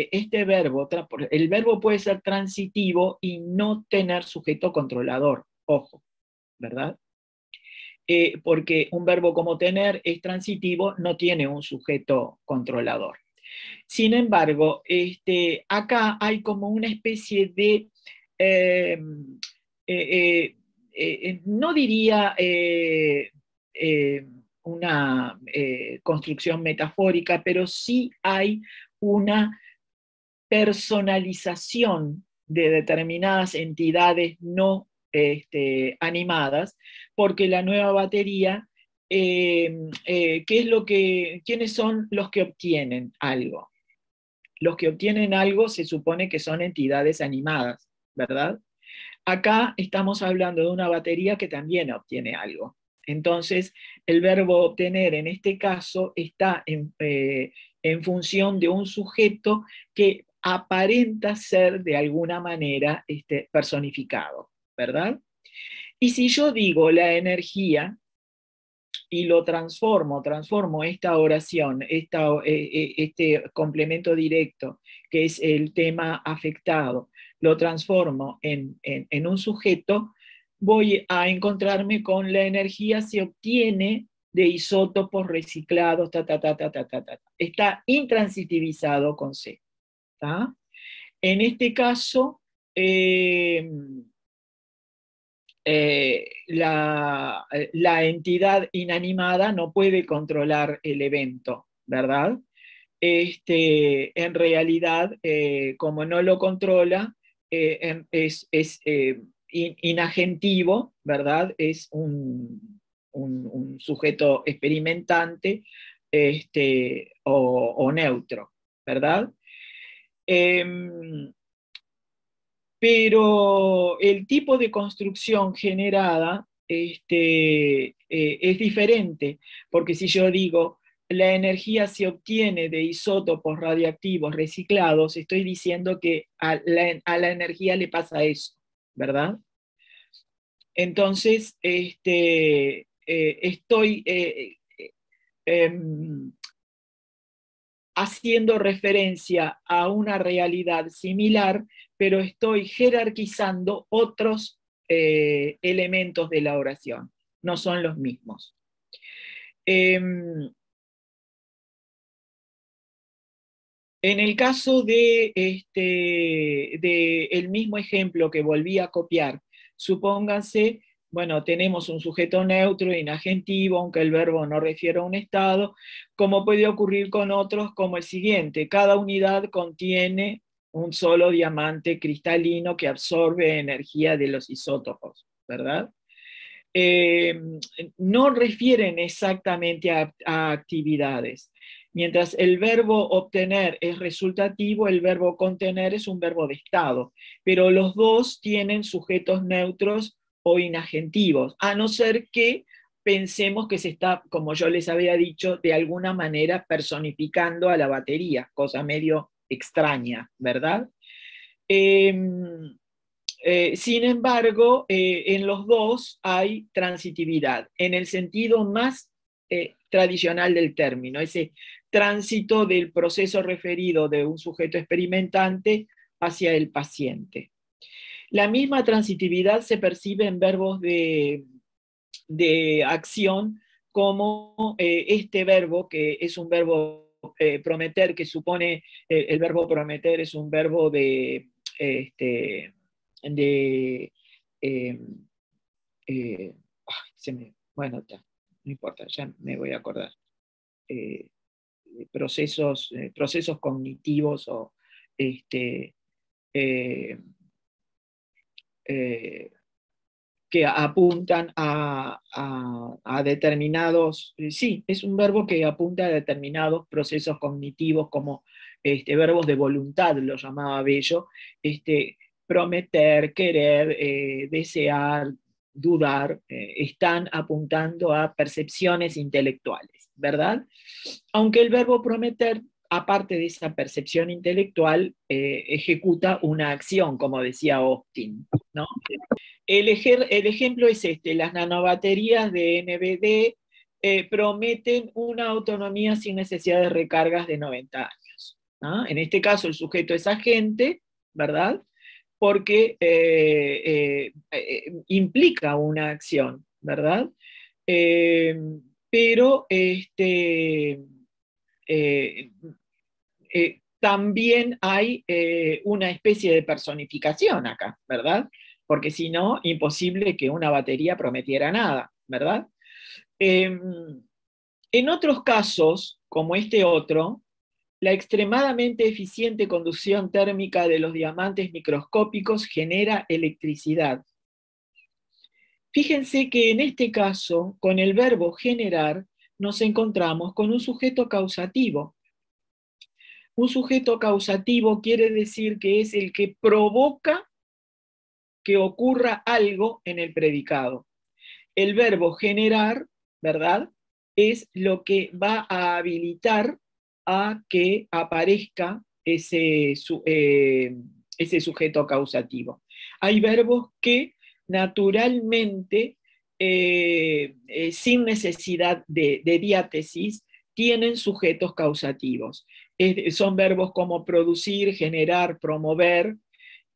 este verbo, el verbo puede ser transitivo y no tener sujeto controlador, ojo, ¿verdad? Porque un verbo como tener es transitivo, no tiene un sujeto controlador. Sin embargo, acá hay como una especie de, no diría una construcción metafórica, pero sí hay una personalización de determinadas entidades no animadas, porque la nueva batería, ¿quiénes son los que obtienen algo? Los que obtienen algo se supone que son entidades animadas, ¿verdad? Acá estamos hablando de una batería que también obtiene algo. Entonces, el verbo obtener en este caso está en función de un sujeto que aparenta ser de alguna manera personificado, ¿verdad? Y si yo digo la energía y lo transformo esta oración, este complemento directo, que es el tema afectado, lo transformo en un sujeto, voy a encontrarme con la energía se obtiene de isótopos reciclados, Está intransitivizado con C. ¿Tá? En este caso, la entidad inanimada no puede controlar el evento, ¿verdad? En realidad, como no lo controla, es inagentivo, ¿verdad? Es un sujeto experimentante o neutro, ¿verdad? Pero el tipo de construcción generada es diferente, porque si yo digo la energía se obtiene de isótopos radiactivos reciclados, estoy diciendo que a la energía le pasa eso, ¿verdad? Entonces, estoy haciendo referencia a una realidad similar, pero estoy jerarquizando otros elementos de la oración. No son los mismos. En el caso de el mismo ejemplo que volví a copiar, supónganse, bueno, tenemos un sujeto neutro, inagentivo, aunque el verbo no refiere a un estado, como puede ocurrir con otros, como el siguiente: cada unidad contiene un solo diamante cristalino que absorbe energía de los isótopos, ¿verdad? No refieren exactamente a actividades. Mientras el verbo obtener es resultativo, el verbo contener es un verbo de estado, pero los dos tienen sujetos neutros o inagentivos, a no ser que pensemos que se está, como yo les había dicho, de alguna manera personificando a la batería, cosa medio extraña, ¿verdad? Sin embargo, en los dos hay transitividad, en el sentido más tradicional del término, ese tránsito del proceso referido de un sujeto experimentante hacia el paciente. La misma transitividad se percibe en verbos de acción, como este verbo, que es un verbo prometer, que supone, el verbo prometer es un verbo este, de eh, bueno, no importa, ya me voy a acordar. Procesos cognitivos o este, eh, eh, que apuntan a determinados, sí, es un verbo que apunta a determinados procesos cognitivos, como verbos de voluntad, lo llamaba Bello, prometer, querer, desear, dudar, están apuntando a percepciones intelectuales, ¿verdad? Aunque el verbo prometer, aparte de esa percepción intelectual, ejecuta una acción, como decía Austin, ¿no? El ejemplo es las nanobaterías de NBD prometen una autonomía sin necesidad de recargas de 90 años, ¿no? En este caso el sujeto es agente, ¿verdad? Porque implica una acción, ¿verdad? Pero también hay una especie de personificación acá, ¿verdad? Porque si no, imposible que una batería prometiera nada, ¿verdad? En otros casos, como este otro, la extremadamente eficiente conducción térmica de los diamantes microscópicos genera electricidad. Fíjense que en este caso, con el verbo generar, nos encontramos con un sujeto causativo. Un sujeto causativo quiere decir que es el que provoca que ocurra algo en el predicado. El verbo generar, ¿verdad?, es lo que va a habilitar a que aparezca ese sujeto causativo. Hay verbos que naturalmente, sin necesidad de diátesis, tienen sujetos causativos. Son verbos como producir, generar, promover,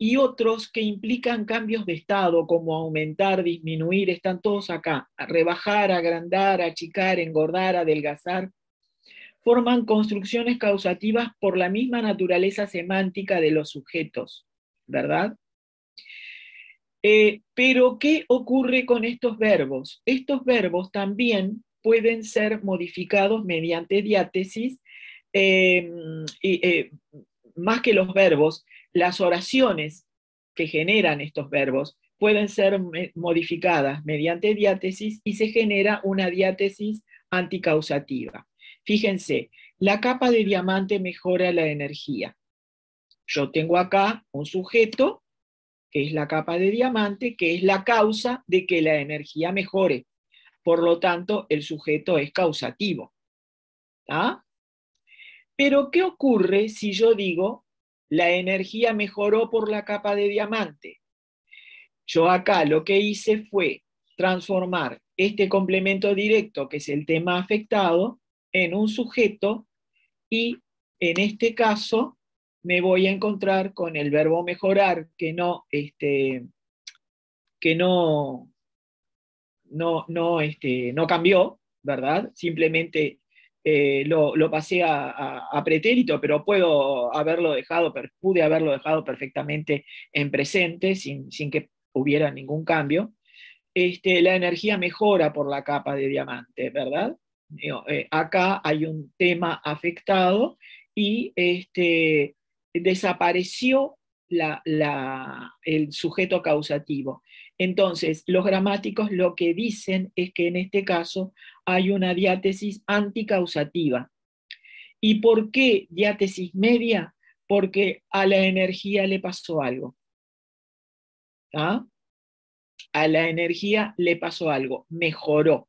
y otros que implican cambios de estado, como aumentar, disminuir, están todos acá. Rebajar, agrandar, achicar, engordar, adelgazar. Forman construcciones causativas por la misma naturaleza semántica de los sujetos, ¿verdad? Pero, ¿qué ocurre con estos verbos? Estos verbos también pueden ser modificados mediante diátesis, más que los verbos, las oraciones que generan estos verbos pueden ser modificadas mediante diátesis y se genera una diátesis anticausativa. Fíjense, la capa de diamante mejora la energía. Yo tengo acá un sujeto, que es la capa de diamante, que es la causa de que la energía mejore. Por lo tanto, el sujeto es causativo. ¿Ah? Pero, ¿qué ocurre si yo digo la energía mejoró por la capa de diamante? Yo acá lo que hice fue transformar este complemento directo, que es el tema afectado, en un sujeto, y en este caso me voy a encontrar con el verbo mejorar, que no cambió, ¿verdad? Simplemente lo pasé a pretérito, pero pude haberlo dejado perfectamente en presente sin que hubiera ningún cambio. La energía mejora por la capa de diamante, ¿verdad? Acá hay un tema afectado y desapareció el sujeto causativo. Entonces, los gramáticos lo que dicen es que en este caso hay una diátesis anticausativa. ¿Y por qué diátesis media? Porque a la energía le pasó algo. ¿Ah? A la energía le pasó algo, mejoró.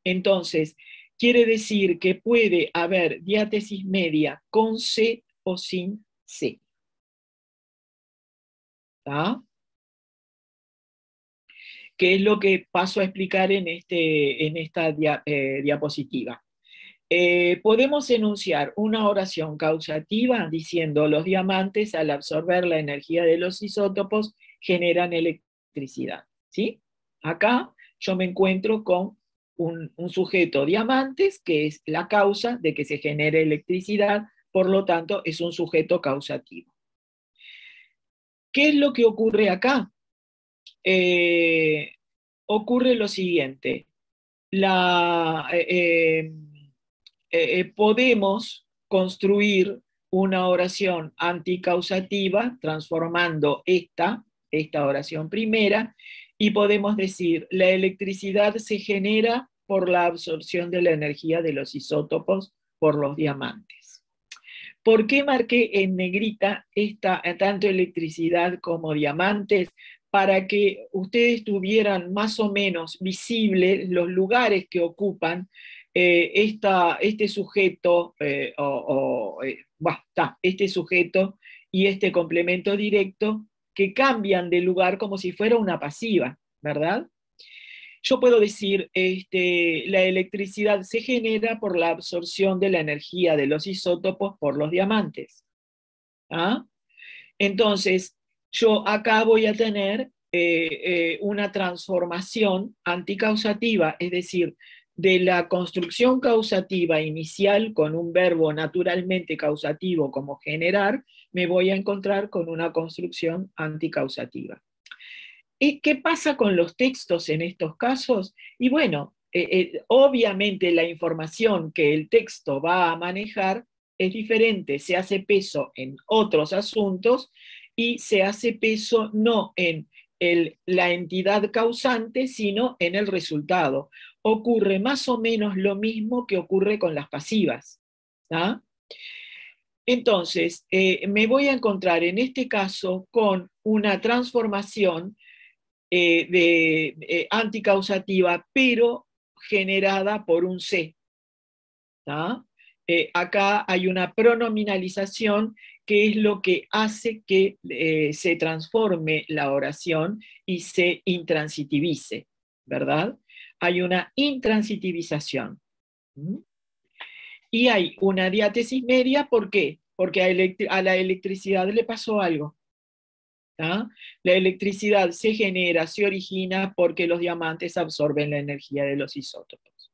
Entonces, quiere decir que puede haber diátesis media con C o sin C. ¿Ah? ¿Qué es lo que paso a explicar en esta diapositiva? Podemos enunciar una oración causativa diciendo los diamantes al absorber la energía de los isótopos generan electricidad. ¿Sí? Acá yo me encuentro con un sujeto diamantes que es la causa de que se genere electricidad, por lo tanto es un sujeto causativo. ¿Qué es lo que ocurre acá? Ocurre lo siguiente. Podemos construir una oración anticausativa transformando esta oración primera y podemos decir la electricidad se genera por la absorción de la energía de los isótopos por los diamantes. ¿Por qué marqué en negrita tanto electricidad como diamantes? Para que ustedes tuvieran más o menos visibles los lugares que ocupan este sujeto, este sujeto y este complemento directo que cambian de lugar como si fuera una pasiva, ¿verdad? Yo puedo decir, la electricidad se genera por la absorción de la energía de los isótopos por los diamantes. ¿Ah? Entonces, yo acá voy a tener una transformación anticausativa, es decir, de la construcción causativa inicial con un verbo naturalmente causativo como generar, me voy a encontrar con una construcción anticausativa. ¿Y qué pasa con los textos en estos casos? Y bueno, obviamente la información que el texto va a manejar es diferente, se hace peso en otros asuntos y se hace peso no en la entidad causante, sino en el resultado. Ocurre más o menos lo mismo que ocurre con las pasivas. ¿Ah? Entonces, me voy a encontrar en este caso con una transformación anticausativa, pero generada por un C. Acá hay una pronominalización que es lo que hace que se transforme la oración y se intransitivice, ¿verdad? Hay una intransitivización. Y hay una diátesis media, ¿por qué? Porque a la electricidad le pasó algo. La electricidad se genera, se origina porque los diamantes absorben la energía de los isótopos.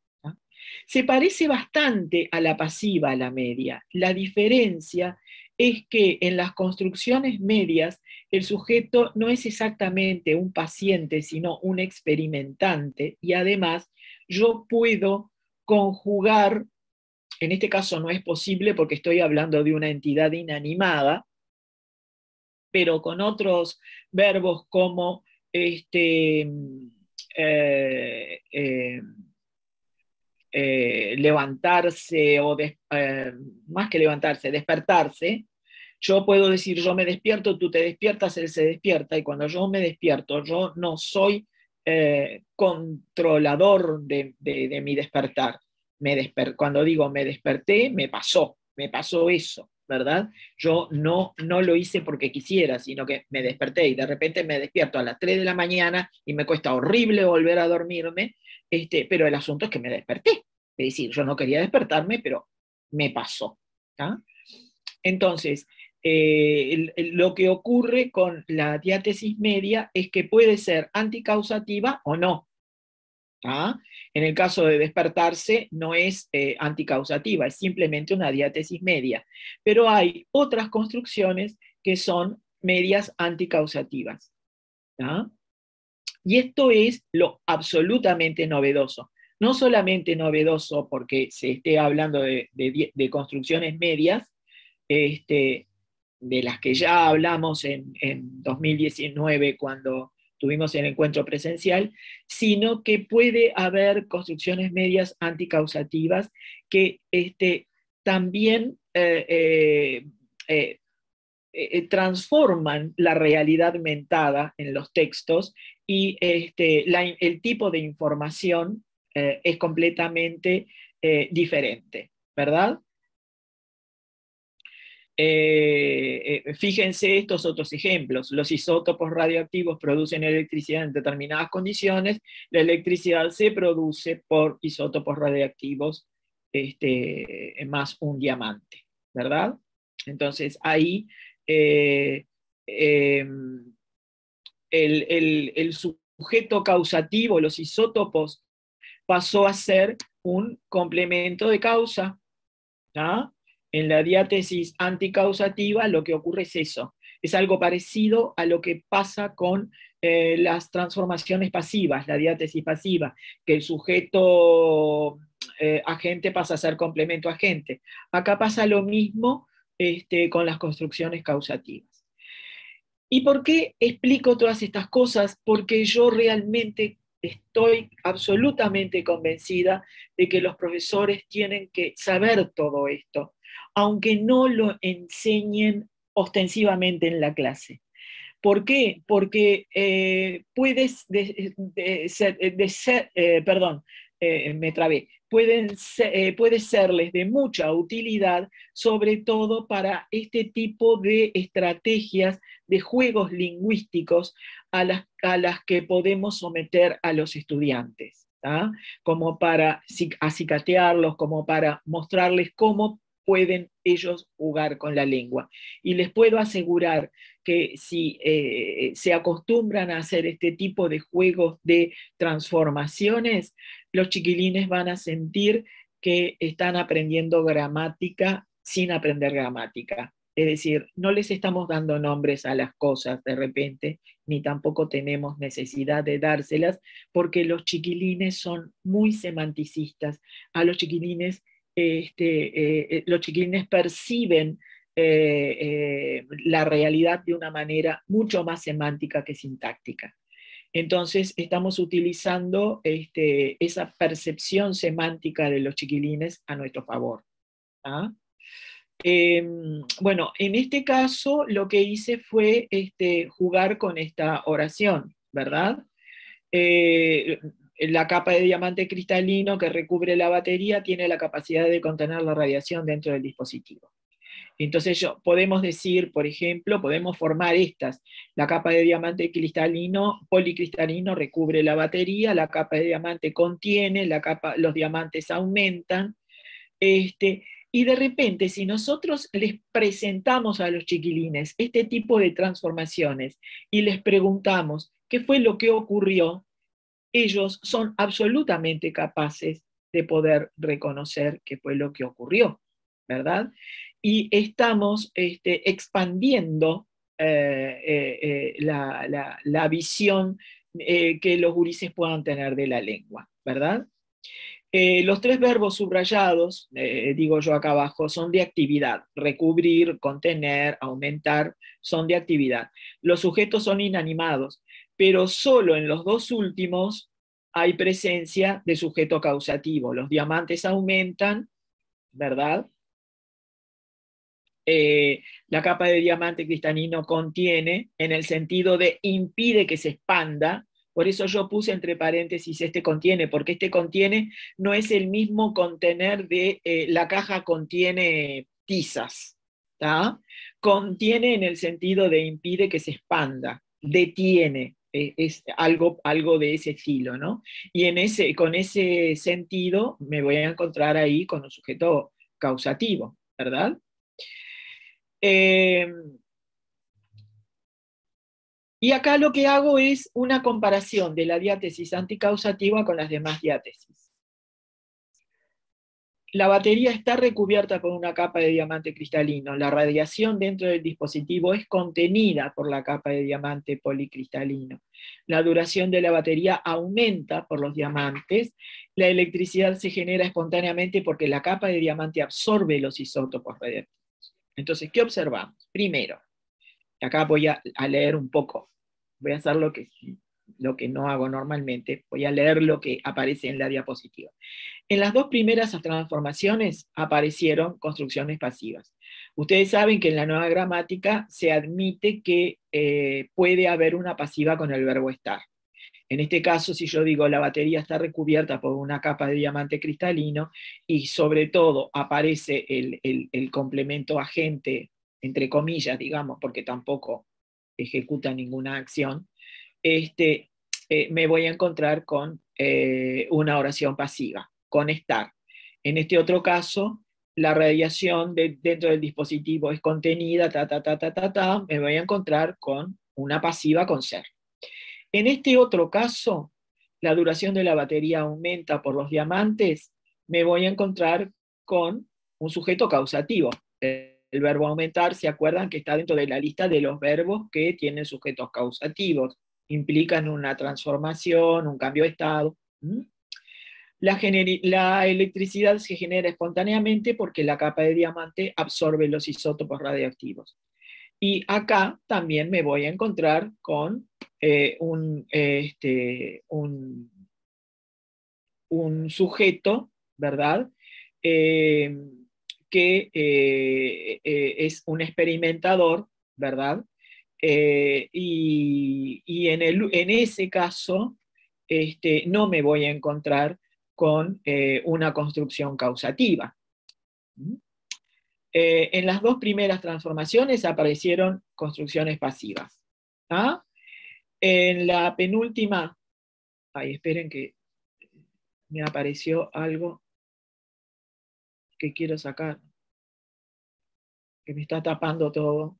Se parece bastante a la pasiva, a la media. La diferencia es que en las construcciones medias el sujeto no es exactamente un paciente, sino un experimentante, y además yo puedo conjugar, en este caso no es posible porque estoy hablando de una entidad inanimada, pero con otros verbos como levantarse o más que levantarse, despertarse. Yo puedo decir yo me despierto, tú te despiertas, él se despierta, y cuando yo me despierto, yo no soy controlador de mi despertar. Cuando digo me desperté, me pasó eso, ¿verdad? Yo no lo hice porque quisiera, sino que me desperté y de repente me despierto a las 3 de la mañana y me cuesta horrible volver a dormirme, pero el asunto es que me desperté. Es decir, yo no quería despertarme, pero me pasó. ¿Ah? Entonces, lo que ocurre con la diátesis media es que puede ser anticausativa o no. ¿tá? En el caso de despertarse no es anticausativa, es simplemente una diátesis media. Pero hay otras construcciones que son medias anticausativas, ¿tá? Y esto es lo absolutamente novedoso. No solamente novedoso porque se esté hablando de construcciones medias, de las que ya hablamos en 2019 cuando tuvimos el encuentro presencial, sino que puede haber construcciones medias anticausativas que también transforman la realidad mentada en los textos y el tipo de información es completamente diferente, ¿verdad? Fíjense estos otros ejemplos. Los isótopos radioactivos producen electricidad en determinadas condiciones. La electricidad se produce por isótopos radioactivos más un diamante, ¿verdad? Entonces ahí eh, eh, el sujeto causativo, los isótopos, pasó a ser un complemento de causa, ¿no? En la diátesis anticausativa lo que ocurre es eso, es algo parecido a lo que pasa con las transformaciones pasivas, la diátesis pasiva, que el sujeto agente pasa a ser complemento agente. Acá pasa lo mismo con las construcciones causativas. ¿Y por qué explico todas estas cosas? Porque yo realmente estoy absolutamente convencida de que los profesores tienen que saber todo esto, aunque no lo enseñen ostensivamente en la clase. ¿Por qué? Porque me trabé. Puede serles de mucha utilidad, sobre todo para este tipo de estrategias de juegos lingüísticos a las que podemos someter a los estudiantes, ¿tá? Como para acicatearlos, como para mostrarles cómo pueden ellos jugar con la lengua. Y les puedo asegurar que si se acostumbran a hacer este tipo de juegos de transformaciones, los chiquilines van a sentir que están aprendiendo gramática sin aprender gramática. Es decir, no les estamos dando nombres a las cosas de repente, ni tampoco tenemos necesidad de dárselas, porque los chiquilines son muy semanticistas. A los chiquilines perciben la realidad de una manera mucho más semántica que sintáctica. Entonces, estamos utilizando esa percepción semántica de los chiquilines a nuestro favor. ¿Ah? Bueno, en este caso lo que hice fue jugar con esta oración, ¿verdad? La capa de diamante cristalino que recubre la batería tiene la capacidad de contener la radiación dentro del dispositivo. Entonces podemos decir, por ejemplo, podemos formar estas. La capa de diamante cristalino, policristalino recubre la batería, la capa de diamante contiene, los diamantes aumentan. Y de repente, si nosotros les presentamos a los chiquilines este tipo de transformaciones y les preguntamos qué fue lo que ocurrió, ellos son absolutamente capaces de poder reconocer qué fue lo que ocurrió, ¿verdad? Y estamos expandiendo la visión que los gurises puedan tener de la lengua, ¿verdad? Los tres verbos subrayados, digo yo acá abajo, son de actividad. Recubrir, contener, aumentar, son de actividad. Los sujetos son inanimados, pero solo en los dos últimos hay presencia de sujeto causativo. Los diamantes aumentan, ¿verdad? La capa de diamante cristalino contiene, en el sentido de impide que se expanda. Por eso yo puse entre paréntesis contiene, porque contiene no es el mismo contener de la caja contiene tizas, ¿tá? Contiene en el sentido de impide que se expanda, detiene, es algo de ese estilo, ¿no? Y con ese sentido me voy a encontrar ahí con un sujeto causativo, ¿verdad? Y acá lo que hago es una comparación de la diátesis anticausativa con las demás diátesis. La batería está recubierta con una capa de diamante cristalino. La radiación dentro del dispositivo es contenida por la capa de diamante policristalino. La duración de la batería aumenta por los diamantes. La electricidad se genera espontáneamente porque la capa de diamante absorbe los isótopos radiactivos. Entonces, ¿qué observamos? Primero, acá voy a leer un poco. Voy a hacer lo que no hago normalmente. Voy a leer lo que aparece en la diapositiva. En las dos primeras transformaciones aparecieron construcciones pasivas. Ustedes saben que en la nueva gramática se admite que puede haber una pasiva con el verbo estar. En este caso, si yo digo la batería está recubierta por una capa de diamante cristalino y sobre todo aparece el complemento agente, entre comillas, digamos, porque tampoco ejecuta ninguna acción, me voy a encontrar con una oración pasiva, con estar. En este otro caso, la radiación dentro del dispositivo es contenida, me voy a encontrar con una pasiva con ser. En este otro caso, la duración de la batería aumenta por los diamantes, me voy a encontrar con un sujeto causativo. El verbo aumentar, ¿se acuerdan que está dentro de la lista de los verbos que tienen sujetos causativos? Implican una transformación, un cambio de estado. La electricidad se genera espontáneamente porque la capa de diamante absorbe los isótopos radioactivos. Y acá también me voy a encontrar con un sujeto, ¿verdad? Que es un experimentador, ¿verdad? Y en ese caso no me voy a encontrar con una construcción causativa. En las dos primeras transformaciones aparecieron construcciones pasivas. ¿Ah? En la penúltima, esperen que me apareció algo que quiero sacar, que me está tapando todo.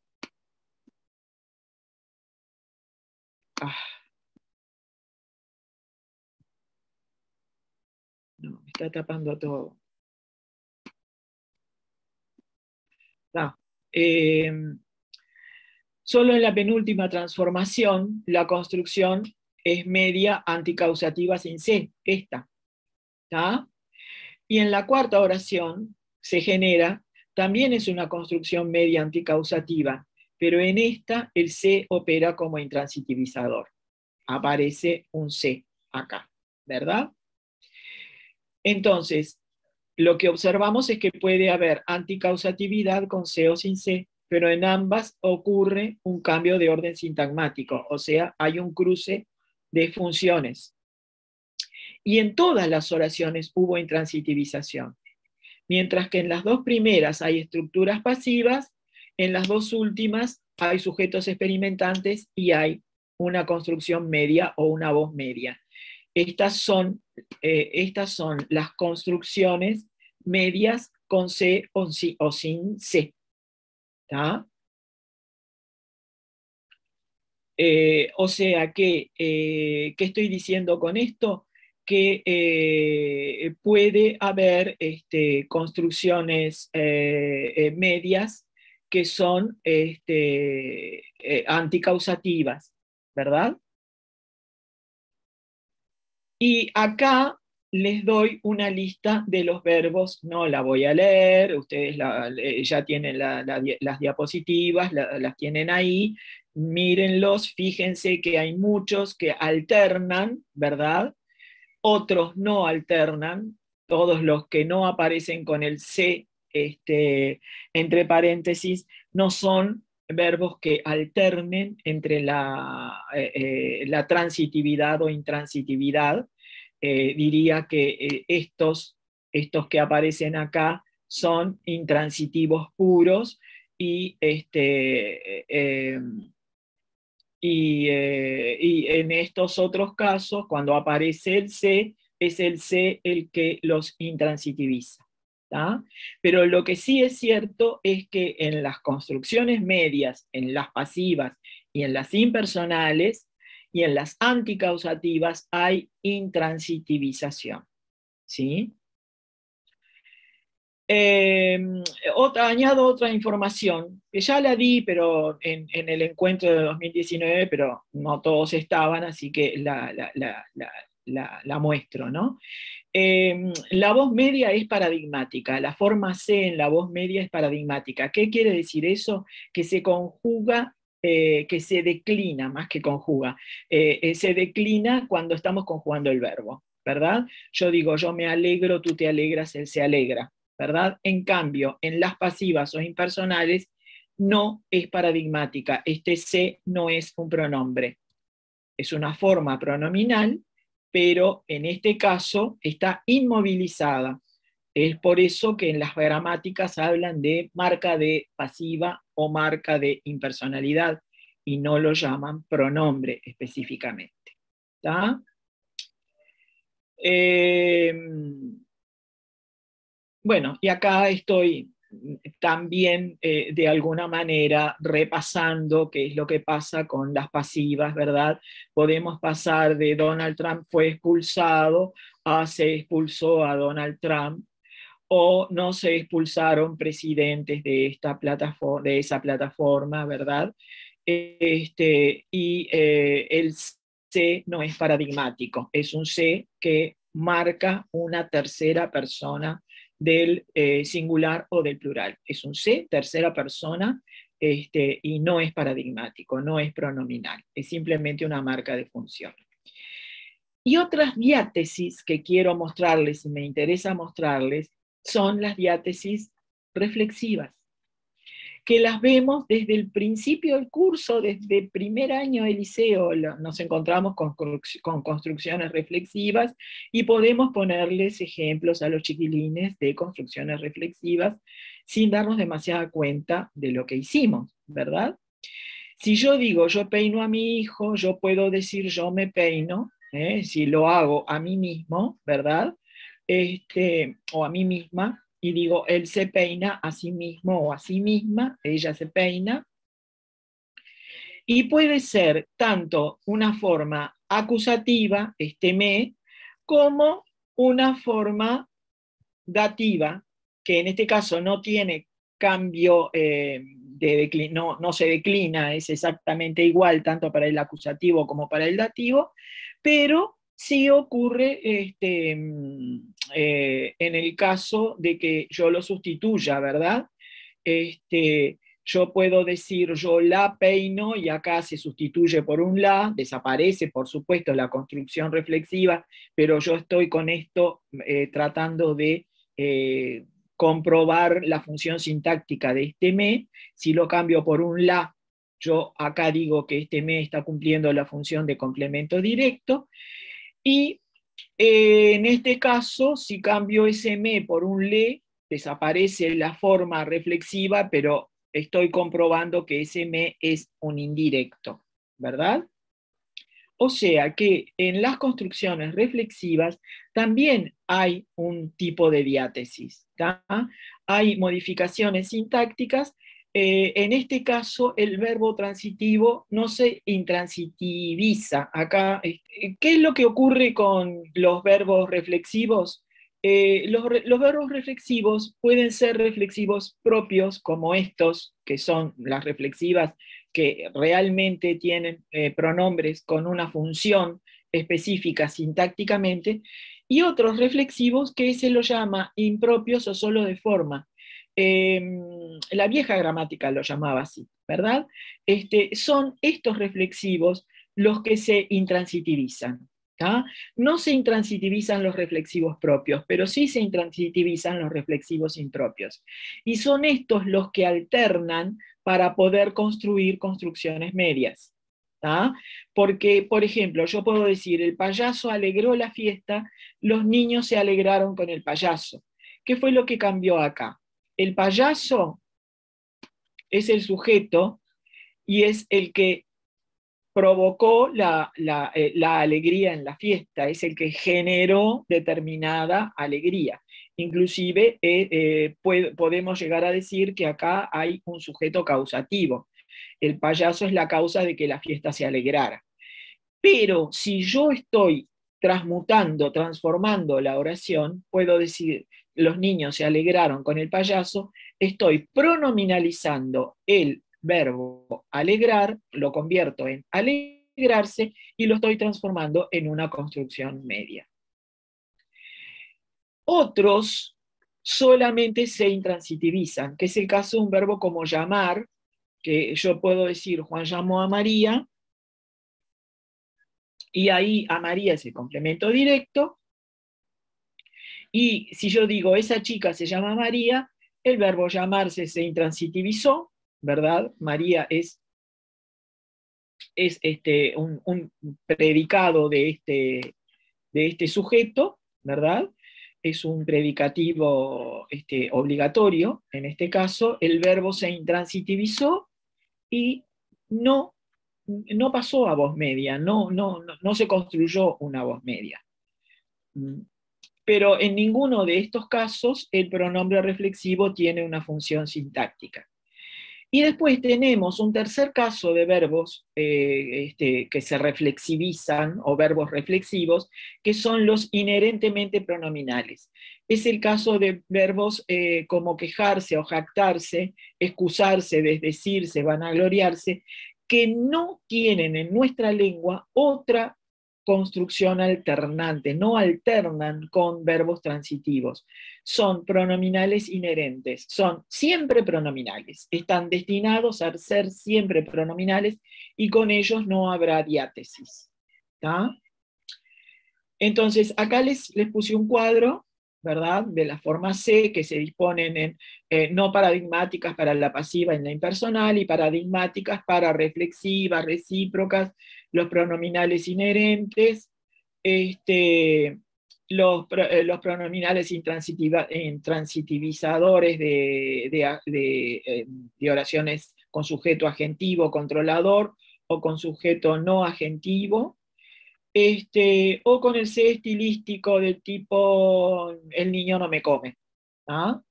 No, me está tapando todo. Solo en la penúltima transformación, la construcción es media anticausativa sin C, esta. ¿Tá? Y en la cuarta oración se genera, también es una construcción media anticausativa, pero en esta el C opera como intransitivizador. Aparece un C acá, ¿verdad? Entonces, lo que observamos es que puede haber anticausatividad con C o sin C, pero en ambas ocurre un cambio de orden sintagmático, o sea, hay un cruce de funciones. Y en todas las oraciones hubo intransitivización. Mientras que en las dos primeras hay estructuras pasivas, en las dos últimas hay sujetos experimentantes y hay una construcción media o una voz media. Estas son las construcciones medias con C o sin C. ¿Tá? O sea que, ¿qué estoy diciendo con esto? Que puede haber construcciones medias que son anticausativas, ¿verdad? Y acá les doy una lista de los verbos, no la voy a leer, ustedes ya tienen las diapositivas, las tienen ahí, mírenlos, fíjense que hay muchos que alternan, ¿verdad? Otros no alternan, todos los que no aparecen con el C entre paréntesis no son verbos que alternen entre la transitividad o intransitividad. Diría que estos que aparecen acá son intransitivos puros y y en estos otros casos, cuando aparece el C, es el C el que los intransitiviza. ¿tá? Pero lo que sí es cierto es que en las construcciones medias, en las pasivas y en las impersonales y en las anticausativas hay intransitivización, ¿sí? Añado otra información, que ya la di pero en el encuentro de 2019, pero no todos estaban, así que la muestro, ¿no? La voz media es paradigmática, la forma C en la voz media es paradigmática. ¿Qué quiere decir eso? Que se conjuga, que se declina, más que conjuga, se declina cuando estamos conjugando el verbo, ¿verdad? Yo digo, yo me alegro, tú te alegras, él se alegra, ¿verdad? En cambio, en las pasivas o impersonales no es paradigmática, este se no es un pronombre, es una forma pronominal, pero en este caso está inmovilizada. Es por eso que en las gramáticas hablan de marca de pasiva o marca de impersonalidad y no lo llaman pronombre específicamente. ¿Está? Bueno, y acá estoy también de alguna manera repasando qué es lo que pasa con las pasivas, ¿verdad? Podemos pasar de Donald Trump fue expulsado a se expulsó a Donald Trump, o no se expulsaron presidentes de esta plataforma, de esa plataforma, ¿verdad? El se no es paradigmático, es un se que marca una tercera persona del singular o del plural. Es un se, tercera persona, y no es paradigmático, no es pronominal, es simplemente una marca de función. Y otras diátesis que quiero mostrarles y me interesa mostrarles son las diátesis reflexivas, que las vemos desde el principio del curso, desde el primer año del liceo, nos encontramos con construcciones reflexivas y podemos ponerles ejemplos a los chiquilines de construcciones reflexivas sin darnos demasiada cuenta de lo que hicimos, ¿verdad? Si yo digo yo peino a mi hijo, yo puedo decir yo me peino, si lo hago a mí mismo, ¿verdad? O a mí misma, y digo, él se peina a sí mismo o a sí misma, ella se peina. Y puede ser tanto una forma acusativa, me, como una forma dativa, que en este caso no tiene cambio no se declina, es exactamente igual tanto para el acusativo como para el dativo, pero sí ocurre en el caso de que yo lo sustituya, ¿verdad? Yo puedo decir yo la peino y acá se sustituye por un la, desaparece por supuesto la construcción reflexiva, pero yo estoy con esto tratando de comprobar la función sintáctica de me. Si lo cambio por un la, yo acá digo que me está cumpliendo la función de complemento directo, y en este caso, si cambio ese me por un le, desaparece la forma reflexiva, pero estoy comprobando que ese me es un indirecto, ¿verdad? O sea que en las construcciones reflexivas también hay un tipo de diátesis, ¿tá? Hay modificaciones sintácticas. En este caso, el verbo transitivo no se intransitiviza. Acá, ¿qué es lo que ocurre con los verbos reflexivos? Los verbos reflexivos pueden ser reflexivos propios, como estos, que son las reflexivas que realmente tienen pronombres con una función específica sintácticamente, y otros reflexivos que se los llama impropios o solo de forma. La vieja gramática lo llamaba así, ¿verdad? Son estos reflexivos los que se intransitivizan. ¿tá? No se intransitivizan los reflexivos propios, pero sí se intransitivizan los reflexivos impropios. Y son estos los que alternan para poder construir construcciones medias. ¿tá? Porque, por ejemplo, yo puedo decir, el payaso alegró la fiesta, los niños se alegraron con el payaso. ¿Qué fue lo que cambió acá? El payaso es el sujeto y es el que provocó la alegría en la fiesta, es el que generó determinada alegría. Inclusive podemos llegar a decir que acá hay un sujeto causativo. El payaso es la causa de que la fiesta se alegrara. Pero si yo estoy transmutando, transformando la oración, puedo decir, los niños se alegraron con el payaso, estoy pronominalizando el verbo alegrar, lo convierto en alegrarse y lo estoy transformando en una construcción media. Otros solamente se intransitivizan, que es el caso de un verbo como llamar, que yo puedo decir Juan llamó a María, y ahí a María es el complemento directo, y si yo digo esa chica se llama María, el verbo llamarse se intransitivizó, ¿verdad? María es un predicado de este sujeto, ¿verdad? Es un predicativo obligatorio, en este caso, el verbo se intransitivizó y no pasó a voz media, no se construyó una voz media. Pero en ninguno de estos casos el pronombre reflexivo tiene una función sintáctica. Y después tenemos un tercer caso de verbos que se reflexivizan, o verbos reflexivos, que son los inherentemente pronominales. Es el caso de verbos como quejarse o jactarse, excusarse, desdecirse, vanagloriarse, que no tienen en nuestra lengua otra construcción alternante, no alternan con verbos transitivos. Son pronominales inherentes, son siempre pronominales, están destinados a ser siempre pronominales y con ellos no habrá diátesis. ¿Tá? Entonces, acá les puse un cuadro, ¿verdad?, de la forma C, que se disponen en no paradigmáticas para la pasiva en la impersonal y paradigmáticas para reflexivas, recíprocas, los pronominales inherentes, los pronominales intransitivizadores de oraciones con sujeto agentivo controlador o con sujeto no agentivo, o con el C estilístico del tipo el niño no me come. ¿Ah?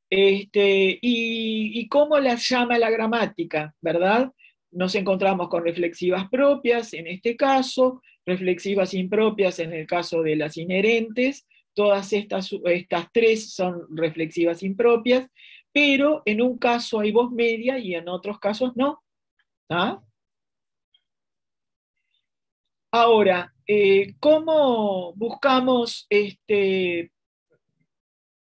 Y cómo las llama la gramática, ¿verdad? Nos encontramos con reflexivas propias en este caso, reflexivas impropias en el caso de las inherentes, todas estas tres son reflexivas impropias, pero en un caso hay voz media y en otros casos no. ¿Ah? Ahora, ¿cómo buscamos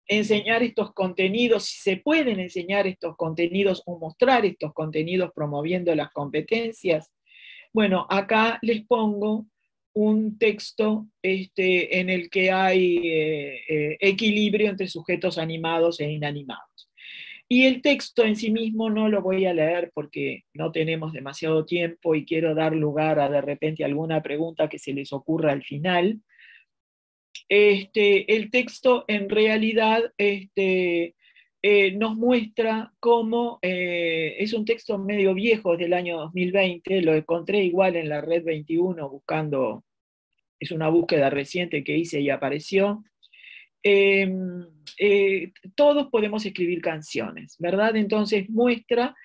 enseñar estos contenidos? Si se pueden enseñar estos contenidos o mostrar estos contenidos promoviendo las competencias. Bueno, acá les pongo un texto en el que hay equilibrio entre sujetos animados e inanimados. Y el texto en sí mismo no lo voy a leer porque no tenemos demasiado tiempo y quiero dar lugar a de repente alguna pregunta que se les ocurra al final. El texto en realidad nos muestra cómo es un texto medio viejo del año 2020, lo encontré igual en la red 21 buscando, es una búsqueda reciente que hice y apareció. Todos podemos escribir canciones, ¿verdad? Entonces muestra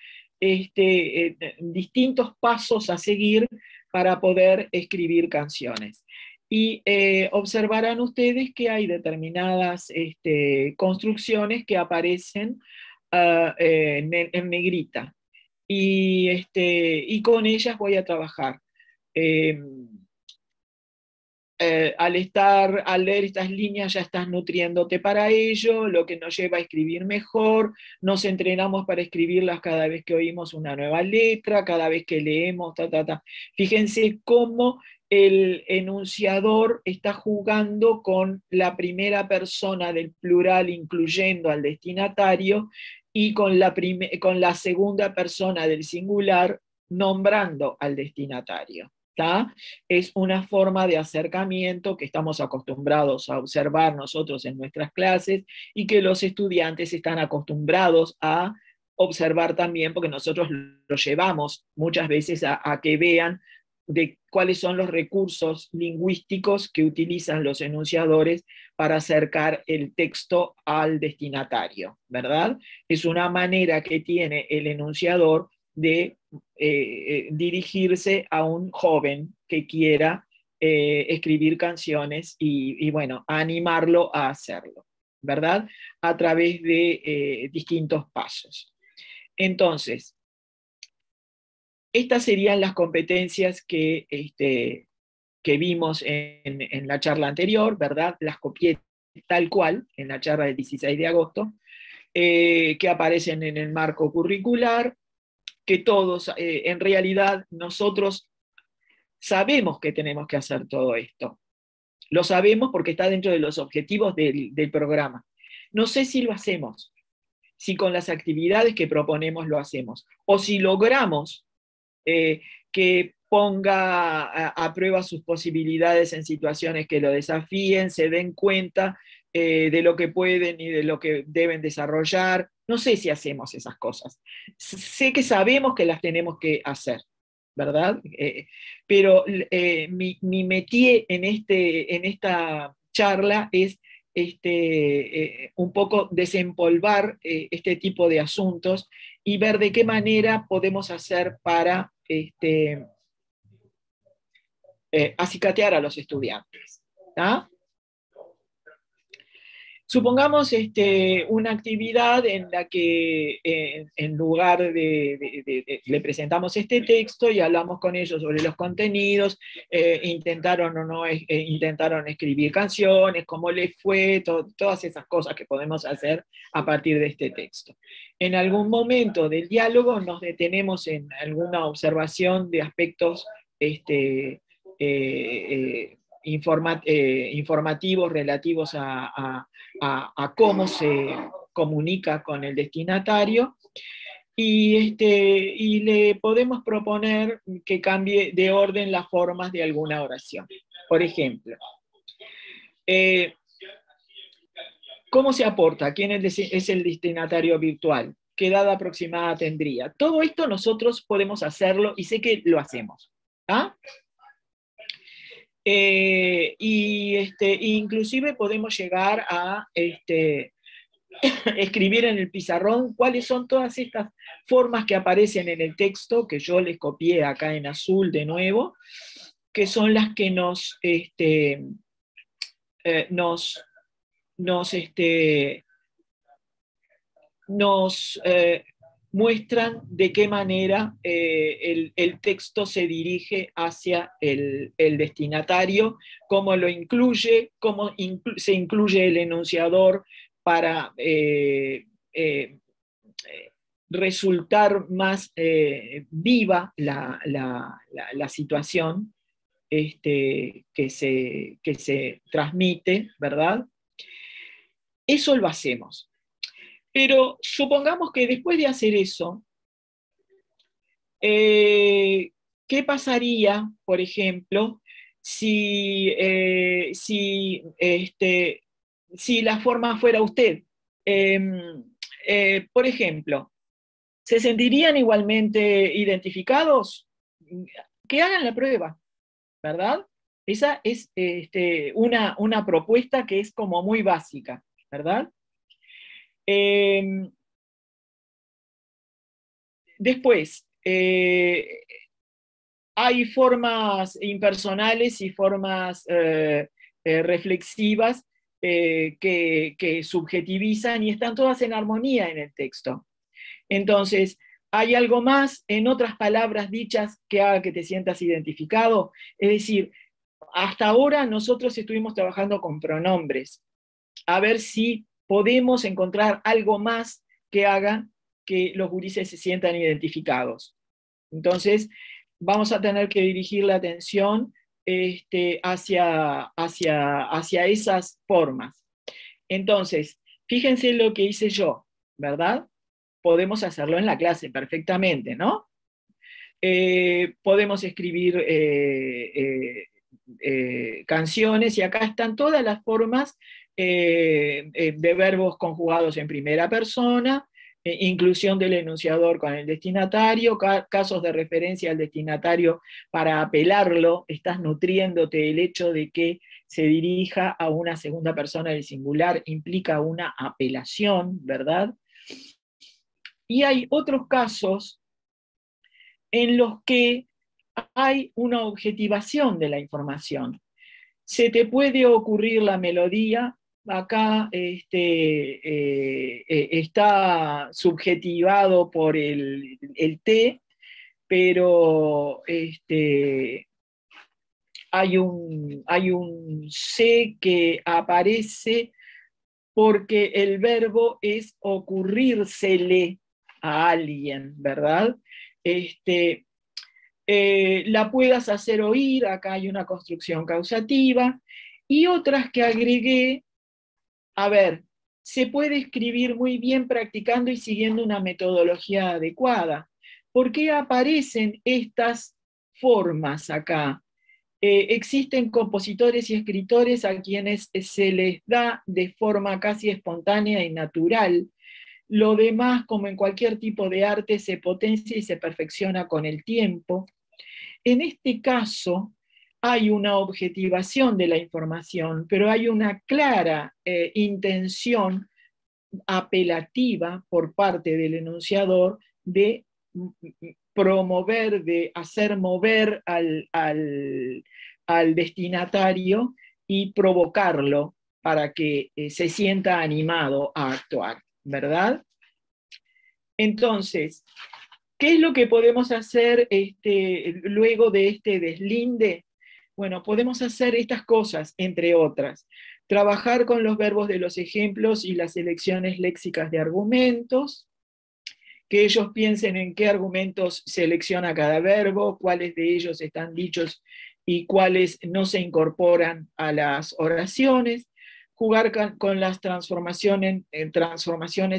distintos pasos a seguir para poder escribir canciones. Y observarán ustedes que hay determinadas construcciones que aparecen en negrita. Y con ellas voy a trabajar. Al leer estas líneas ya estás nutriéndote para ello, lo que nos lleva a escribir mejor, nos entrenamos para escribirlas cada vez que oímos una nueva letra, cada vez que leemos, Fíjense cómo el enunciador está jugando con la primera persona del plural, incluyendo al destinatario, y con la segunda persona del singular, nombrando al destinatario. ¿Tá? Es una forma de acercamiento que estamos acostumbrados a observar nosotros en nuestras clases y que los estudiantes están acostumbrados a observar también, porque nosotros lo llevamos muchas veces a que vean de cuáles son los recursos lingüísticos que utilizan los enunciadores para acercar el texto al destinatario, ¿verdad? Es una manera que tiene el enunciador de dirigirse a un joven que quiera escribir canciones y, bueno, animarlo a hacerlo, ¿verdad? A través de distintos pasos. Entonces, estas serían las competencias que vimos en la charla anterior, ¿verdad? Las copié tal cual en la charla del 16 de agosto, que aparecen en el marco curricular, que todos, en realidad, nosotros sabemos que tenemos que hacer todo esto. Lo sabemos porque está dentro de los objetivos del programa. No sé si lo hacemos, si con las actividades que proponemos lo hacemos, o si logramos que ponga a prueba sus posibilidades en situaciones que lo desafíen, se den cuenta de lo que pueden y de lo que deben desarrollar. No sé si hacemos esas cosas. Sé que sabemos que las tenemos que hacer, ¿verdad? Pero mi métier en esta charla es un poco desempolvar este tipo de asuntos y ver de qué manera podemos hacer para acicatear a los estudiantes. ¿Ah? Supongamos una actividad en la que en lugar le presentamos este texto y hablamos con ellos sobre los contenidos, intentaron o no intentaron escribir canciones, cómo les fue, todas esas cosas que podemos hacer a partir de este texto. En algún momento del diálogo nos detenemos en alguna observación de aspectos informativos relativos a cómo se comunica con el destinatario y le podemos proponer que cambie de orden las formas de alguna oración. Por ejemplo, ¿cómo se aporta? ¿Quién es el destinatario virtual? ¿Qué edad aproximada tendría? Todo esto nosotros podemos hacerlo y sé que lo hacemos. ¿Ah? Inclusive podemos llegar a escribir en el pizarrón cuáles son todas estas formas que aparecen en el texto, que yo les copié acá en azul de nuevo, que son las que nos muestran de qué manera el texto se dirige hacia el destinatario, cómo lo incluye, cómo se incluye el enunciador para resultar más viva la situación que se transmite, ¿verdad? Eso lo hacemos. Pero supongamos que después de hacer eso, ¿qué pasaría, por ejemplo, si la forma fuera usted? Por ejemplo, ¿se sentirían igualmente identificados? Que hagan la prueba, ¿verdad? Esa es una propuesta que es como muy básica, ¿verdad? Después, hay formas impersonales y formas reflexivas que subjetivizan y están todas en armonía en el texto. Entonces, ¿hay algo más en otras palabras dichas que haga que te sientas identificado? Es decir, hasta ahora nosotros estuvimos trabajando con pronombres. A ver si podemos encontrar algo más que haga que los gurises se sientan identificados. Entonces, vamos a tener que dirigir la atención hacia esas formas. Entonces, fíjense lo que hice yo, ¿verdad? Podemos hacerlo en la clase perfectamente, ¿no? Podemos escribir canciones y acá están todas las formas de verbos conjugados en primera persona, inclusión del enunciador con el destinatario, casos de referencia al destinatario para apelarlo, estás nutriéndote del hecho de que se dirija a una segunda persona del singular, implica una apelación, ¿verdad? Y hay otros casos en los que hay una objetivación de la información. Se te puede ocurrir la melodía, acá está subjetivado por el T, pero hay un C que aparece porque el verbo es ocurrírsele a alguien, ¿verdad? La puedas hacer oír, acá hay una construcción causativa, y otras que agregué, a ver, se puede escribir muy bien practicando y siguiendo una metodología adecuada. ¿Por qué aparecen estas formas acá? Existen compositores y escritores a quienes se les da de forma casi espontánea y natural. Lo demás, como en cualquier tipo de arte, se potencia y se perfecciona con el tiempo. En este caso, hay una objetivación de la información, pero hay una clara intención apelativa por parte del enunciador de promover, de hacer mover al destinatario y provocarlo para que se sienta animado a actuar, ¿verdad? Entonces, ¿qué es lo que podemos hacer luego de este deslinde? Bueno, podemos hacer estas cosas, entre otras. Trabajar con los verbos de los ejemplos y las selecciones léxicas de argumentos, que ellos piensen en qué argumentos selecciona cada verbo, cuáles de ellos están dichos y cuáles no se incorporan a las oraciones, jugar con las transformaciones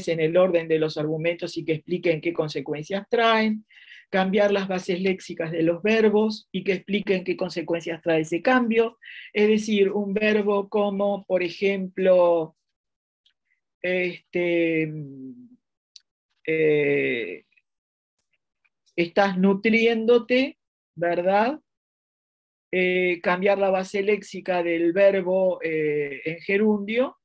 en el orden de los argumentos y que expliquen qué consecuencias traen, cambiar las bases léxicas de los verbos y que expliquen qué consecuencias trae ese cambio, es decir, un verbo como, por ejemplo, estás nutriéndote, ¿verdad? Cambiar la base léxica del verbo en gerundio,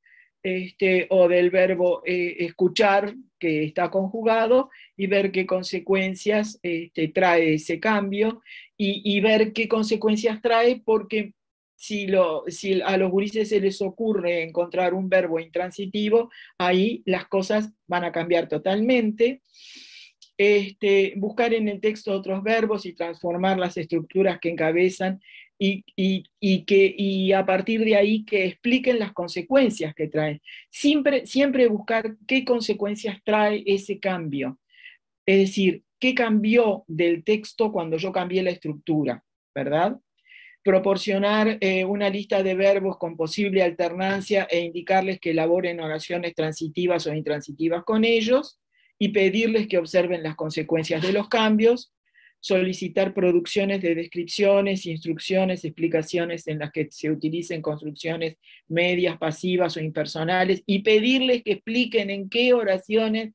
o del verbo escuchar, que está conjugado, y ver qué consecuencias trae ese cambio, y ver qué consecuencias trae, porque si a los gurises se les ocurre encontrar un verbo intransitivo, ahí las cosas van a cambiar totalmente. Buscar en el texto otros verbos y transformar las estructuras que encabezan y a partir de ahí que expliquen las consecuencias que traen. Siempre buscar qué consecuencias trae ese cambio. Es decir, qué cambió del texto cuando yo cambié la estructura, ¿verdad? Proporcionar una lista de verbos con posible alternancia e indicarles que elaboren oraciones transitivas o intransitivas con ellos, y pedirles que observen las consecuencias de los cambios, solicitar producciones de descripciones, instrucciones, explicaciones en las que se utilicen construcciones medias, pasivas o impersonales, y pedirles que expliquen en qué oraciones,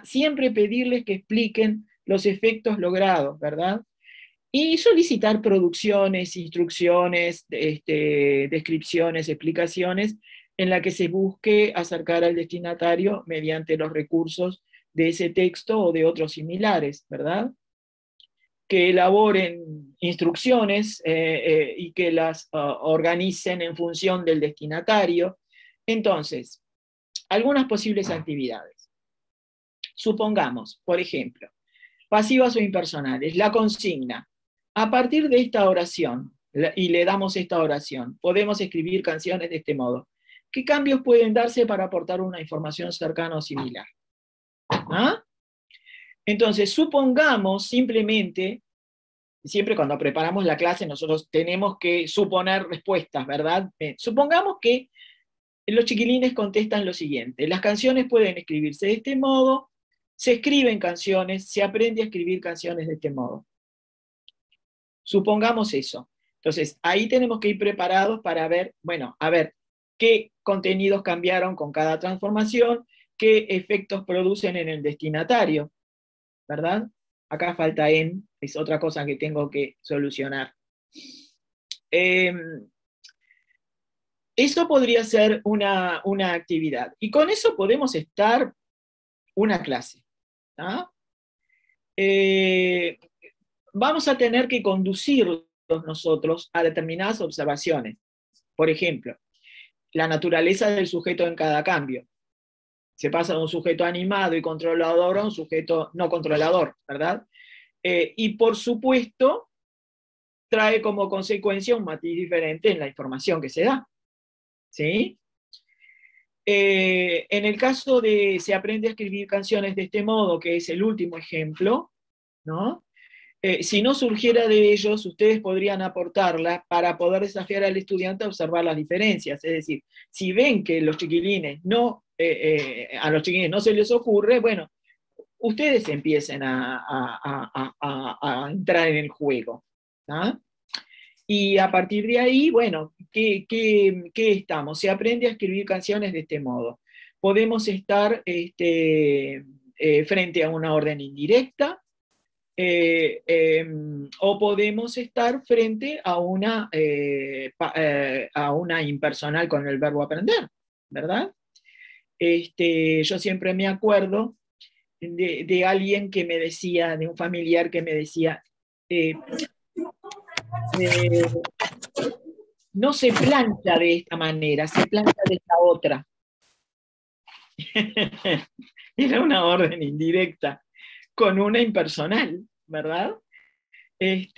siempre pedirles que expliquen los efectos logrados, ¿verdad? Y solicitar producciones, instrucciones, descripciones, explicaciones, en la que se busque acercar al destinatario mediante los recursos de ese texto o de otros similares, ¿verdad? Que elaboren instrucciones y que las organicen en función del destinatario. Entonces, algunas posibles actividades. Supongamos, por ejemplo, pasivas o impersonales, la consigna. A partir de esta oración, y le damos esta oración, podemos escribir canciones de este modo. ¿Qué cambios pueden darse para aportar una información cercana o similar? ¿Ah? Entonces, supongamos simplemente, siempre cuando preparamos la clase nosotros tenemos que suponer respuestas, ¿verdad? Supongamos que los chiquilines contestan lo siguiente: las canciones pueden escribirse de este modo, se escriben canciones, se aprende a escribir canciones de este modo. Supongamos eso. Entonces, ahí tenemos que ir preparados para ver, bueno, a ver, qué contenidos cambiaron con cada transformación, qué efectos producen en el destinatario, ¿verdad? Acá falta en, es otra cosa que tengo que solucionar. Eso podría ser una actividad. Y con eso podemos estar una clase. Vamos a tener que conducirlos nosotros a determinadas observaciones. Por ejemplo, la naturaleza del sujeto en cada cambio. Se pasa de un sujeto animado y controlador a un sujeto no controlador, ¿verdad? Y por supuesto, trae como consecuencia un matiz diferente en la información que se da. ¿Sí? En el caso de se aprende a escribir canciones de este modo, que es el último ejemplo, ¿no? Si no surgiera de ellos, ustedes podrían aportarla para poder desafiar al estudiante a observar las diferencias. Es decir, si ven que los chiquilines a los chiquilines no se les ocurre, bueno, ustedes empiecen a entrar en el juego. ¿Ah? Y a partir de ahí, bueno, ¿qué estamos? Se aprende a escribir canciones de este modo. Podemos estar frente a una orden indirecta, o podemos estar frente a una impersonal con el verbo aprender, ¿verdad? Yo siempre me acuerdo de alguien que me decía, de un familiar que me decía, no se plancha de esta manera, se plancha de esta otra. Era una orden indirecta con una impersonal, ¿verdad? Es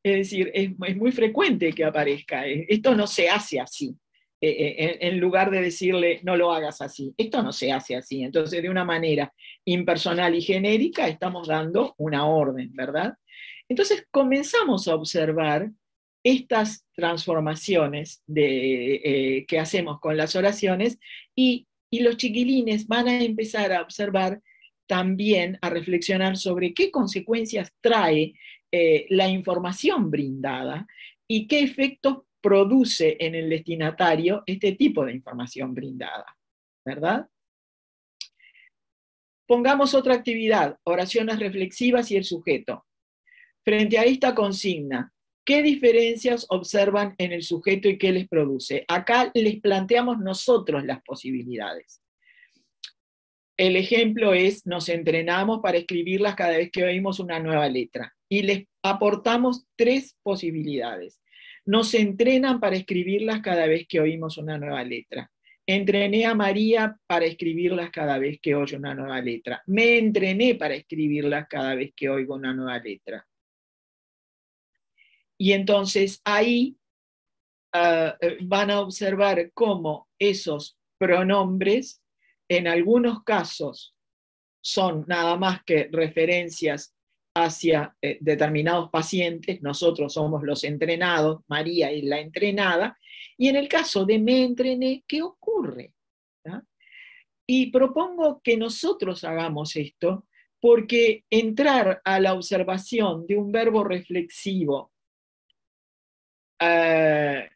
decir, es muy frecuente que aparezca. Esto no se hace así. En lugar de decirle, no lo hagas así. Esto no se hace así. Entonces, de una manera impersonal y genérica, estamos dando una orden, ¿verdad? Entonces, comenzamos a observar estas transformaciones que hacemos con las oraciones y los chiquilines van a empezar a observar también, a reflexionar sobre qué consecuencias trae la información brindada y qué efectos produce en el destinatario este tipo de información brindada, ¿verdad? Pongamos otra actividad, oraciones reflexivas y el sujeto. Frente a esta consigna, ¿qué diferencias observan en el sujeto y qué les produce? Acá les planteamos nosotros las posibilidades. El ejemplo es, nos entrenamos para escribirlas cada vez que oímos una nueva letra. Y les aportamos 3 posibilidades. Nos entrenan para escribirlas cada vez que oímos una nueva letra. Entrené a María para escribirlas cada vez que oye una nueva letra. Me entrené para escribirlas cada vez que oigo una nueva letra. Y entonces ahí van a observar cómo esos pronombres, en algunos casos, son nada más que referencias hacia determinados pacientes. Nosotros somos los entrenados, María es la entrenada, y en el caso de me entrené, ¿qué ocurre? ¿Ah? Y propongo que nosotros hagamos esto, porque entrar a la observación de un verbo reflexivo a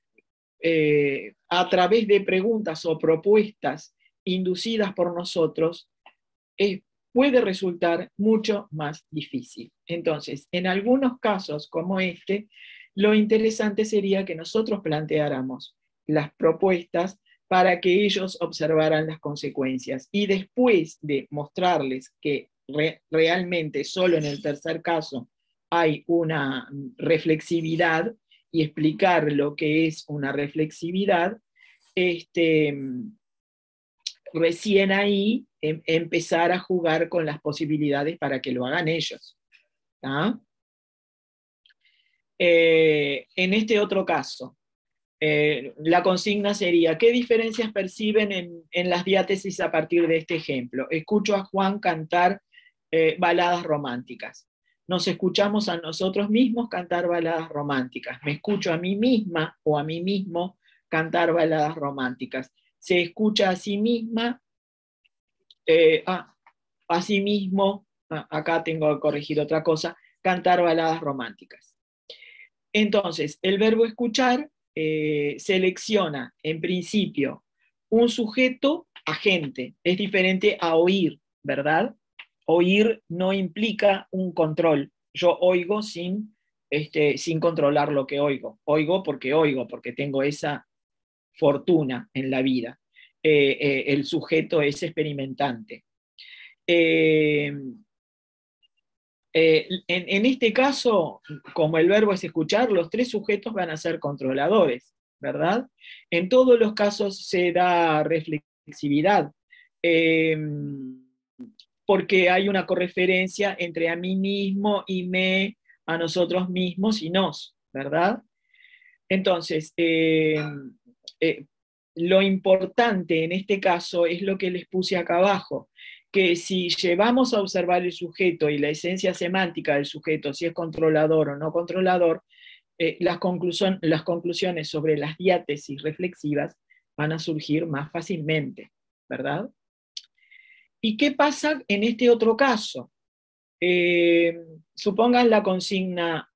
través de preguntas o propuestas inducidas por nosotros, puede resultar mucho más difícil. Entonces, en algunos casos como este, lo interesante sería que nosotros planteáramos las propuestas para que ellos observaran las consecuencias. Y después de mostrarles que realmente solo en el tercer caso hay una reflexividad, y explicar lo que es una reflexividad, recién ahí empezar a jugar con las posibilidades para que lo hagan ellos. En este otro caso, la consigna sería, ¿qué diferencias perciben en las diátesis a partir de este ejemplo? Escucho a Juan cantar baladas románticas. Nos escuchamos a nosotros mismos cantar baladas románticas. Me escucho a mí misma o a mí mismo cantar baladas románticas. Se escucha a sí misma, a sí mismo, acá tengo que corregir otra cosa, cantar baladas románticas. Entonces, el verbo escuchar selecciona, en principio, un sujeto agente. Es diferente a oír, ¿verdad? Oír no implica un control. Yo oigo sin controlar lo que oigo. Oigo, porque tengo esa fortuna en la vida. El sujeto es experimentante. En este caso, como el verbo es escuchar, los tres sujetos van a ser controladores, ¿verdad? En todos los casos se da reflexividad, porque hay una correferencia entre a mí mismo y me, a nosotros mismos y nos, ¿verdad? Entonces, lo importante en este caso es lo que les puse acá abajo, que si llevamos a observar el sujeto y la esencia semántica del sujeto, si es controlador o no controlador, las conclusiones sobre las diátesis reflexivas van a surgir más fácilmente, ¿verdad? ¿Y qué pasa en este otro caso? Supongan la consigna,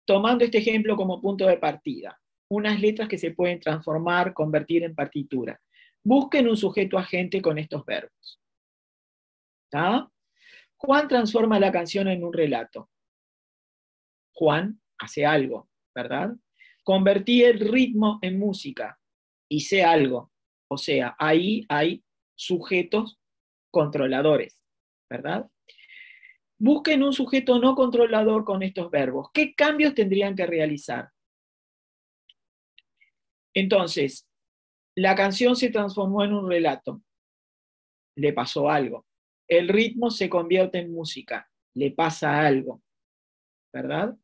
tomando este ejemplo como punto de partida, unas letras que se pueden transformar, convertir en partitura. Busquen un sujeto agente con estos verbos. ¿Tá? Juan transforma la canción en un relato. Juan hace algo, ¿verdad? Convertí el ritmo en música. Hice algo. O sea, ahí hay sujetos controladores, ¿verdad? Busquen un sujeto no controlador con estos verbos. ¿Qué cambios tendrían que realizar? Entonces, la canción se transformó en un relato. Le pasó algo. El ritmo se convierte en música. Le pasa algo, ¿verdad?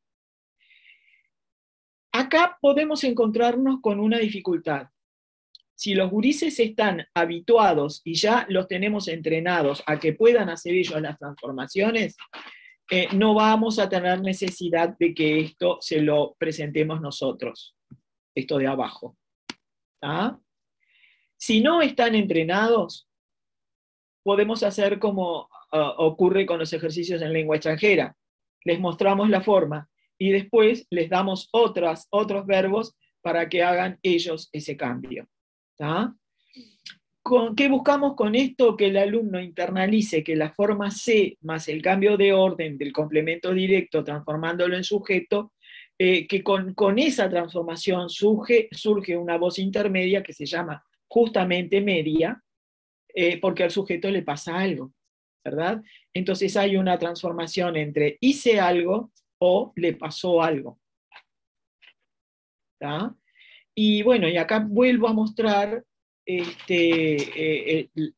Acá podemos encontrarnos con una dificultad. Si los gurises están habituados y ya los tenemos entrenados a que puedan hacer ellos las transformaciones, no vamos a tener necesidad de que esto se lo presentemos nosotros, esto de abajo. ¿Ah? Si no están entrenados, podemos hacer como ocurre con los ejercicios en lengua extranjera. Les mostramos la forma y después les damos otros verbos para que hagan ellos ese cambio. ¿Tá? ¿Qué buscamos con esto? Que el alumno internalice que la forma C más el cambio de orden del complemento directo transformándolo en sujeto, que con esa transformación surge una voz intermedia que se llama justamente media, porque al sujeto le pasa algo, ¿verdad? Entonces hay una transformación entre hice algo o le pasó algo. ¿Tá? Y bueno, y acá vuelvo a mostrar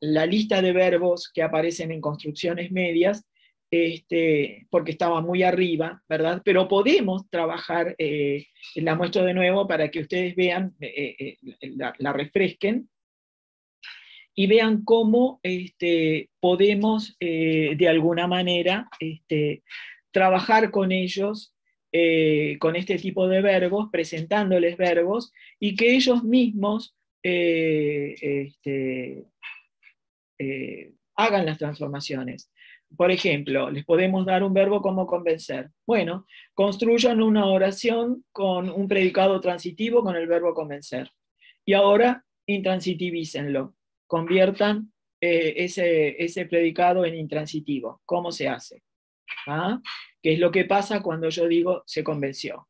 la lista de verbos que aparecen en construcciones medias, porque estaba muy arriba, ¿verdad? Pero podemos trabajar, la muestro de nuevo para que ustedes vean, la refresquen, y vean cómo podemos, de alguna manera, trabajar con ellos, con este tipo de verbos, presentándoles verbos, y que ellos mismos hagan las transformaciones. Por ejemplo, les podemos dar un verbo como convencer. Bueno, construyan una oración con un predicado transitivo con el verbo convencer. Y ahora intransitivícenlo. Conviertan ese predicado en intransitivo. ¿Cómo se hace? ¿Ah? ¿Qué es lo que pasa cuando yo digo se convenció?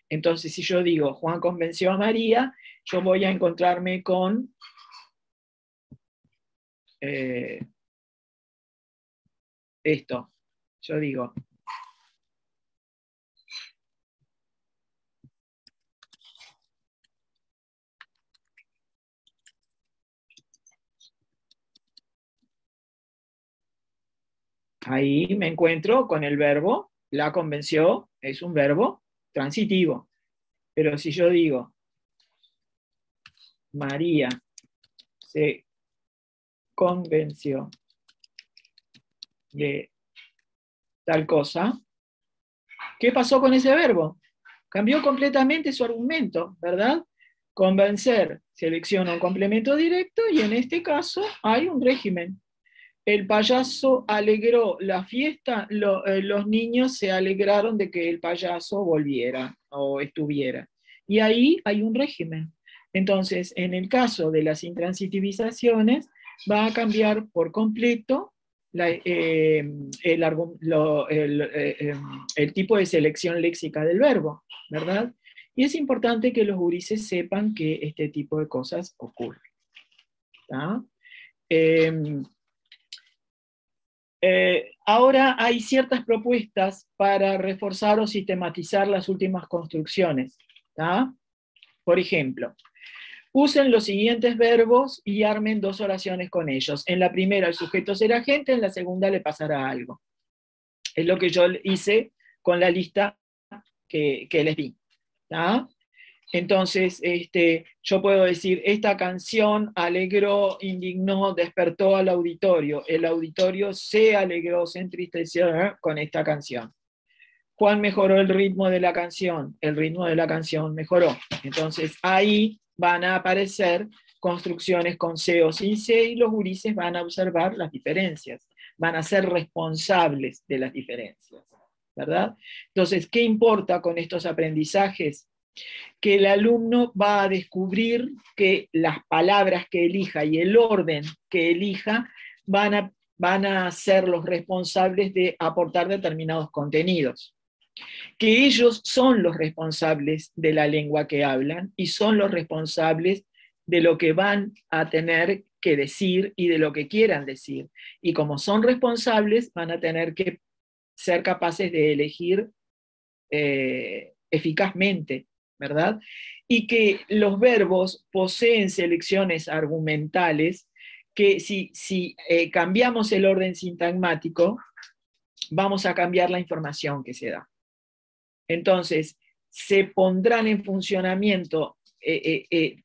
Entonces, si yo digo Juan convenció a María, yo voy a encontrarme con esto. Yo digo ahí me encuentro con el verbo, la convenció, es un verbo transitivo. Pero si yo digo María se convenció de tal cosa, ¿qué pasó con ese verbo? Cambió completamente su argumento, ¿verdad? Convencer selecciona un complemento directo y en este caso hay un régimen. El payaso alegró la fiesta, los niños se alegraron de que el payaso volviera o estuviera. Y ahí hay un régimen. Entonces, en el caso de las intransitivizaciones, va a cambiar por completo el tipo de selección léxica del verbo, ¿verdad? Y es importante que los gurises sepan que este tipo de cosas ocurren. Ahora hay ciertas propuestas para reforzar o sistematizar las últimas construcciones. Por ejemplo, usen los siguientes verbos y armen 2 oraciones con ellos. En la primera el sujeto será agente, en la segunda le pasará algo. Es lo que yo hice con la lista que les di. Entonces, yo puedo decir, esta canción alegró, indignó, despertó al auditorio. El auditorio se alegró, se entristeció con esta canción. ¿Cuál mejoró el ritmo de la canción? El ritmo de la canción mejoró. Entonces, ahí van a aparecer construcciones con C o sin C y los gurises van a observar las diferencias. Van a ser responsables de las diferencias, ¿verdad? Entonces, ¿qué importa con estos aprendizajes? Que el alumno va a descubrir que las palabras que elija y el orden que elija van a ser los responsables de aportar determinados contenidos. Que ellos son los responsables de la lengua que hablan y son los responsables de lo que van a tener que decir y de lo que quieran decir. Y como son responsables, van a tener que ser capaces de elegir eficazmente, ¿verdad? Y que los verbos poseen selecciones argumentales que si cambiamos el orden sintagmático, vamos a cambiar la información que se da. Entonces, se pondrán en funcionamiento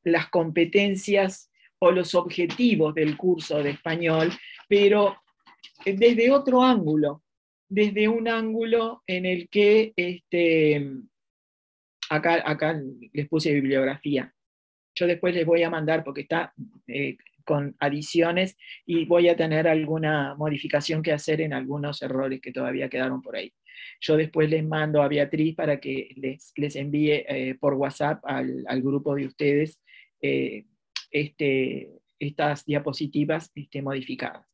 las competencias o los objetivos del curso de español, pero desde otro ángulo, desde un ángulo en el que, acá les puse bibliografía. Yo después les voy a mandar, porque está con adiciones, y voy a tener alguna modificación que hacer en algunos errores que todavía quedaron por ahí. Yo después les mando a Beatriz para que les envíe por WhatsApp al grupo de ustedes estas diapositivas modificadas.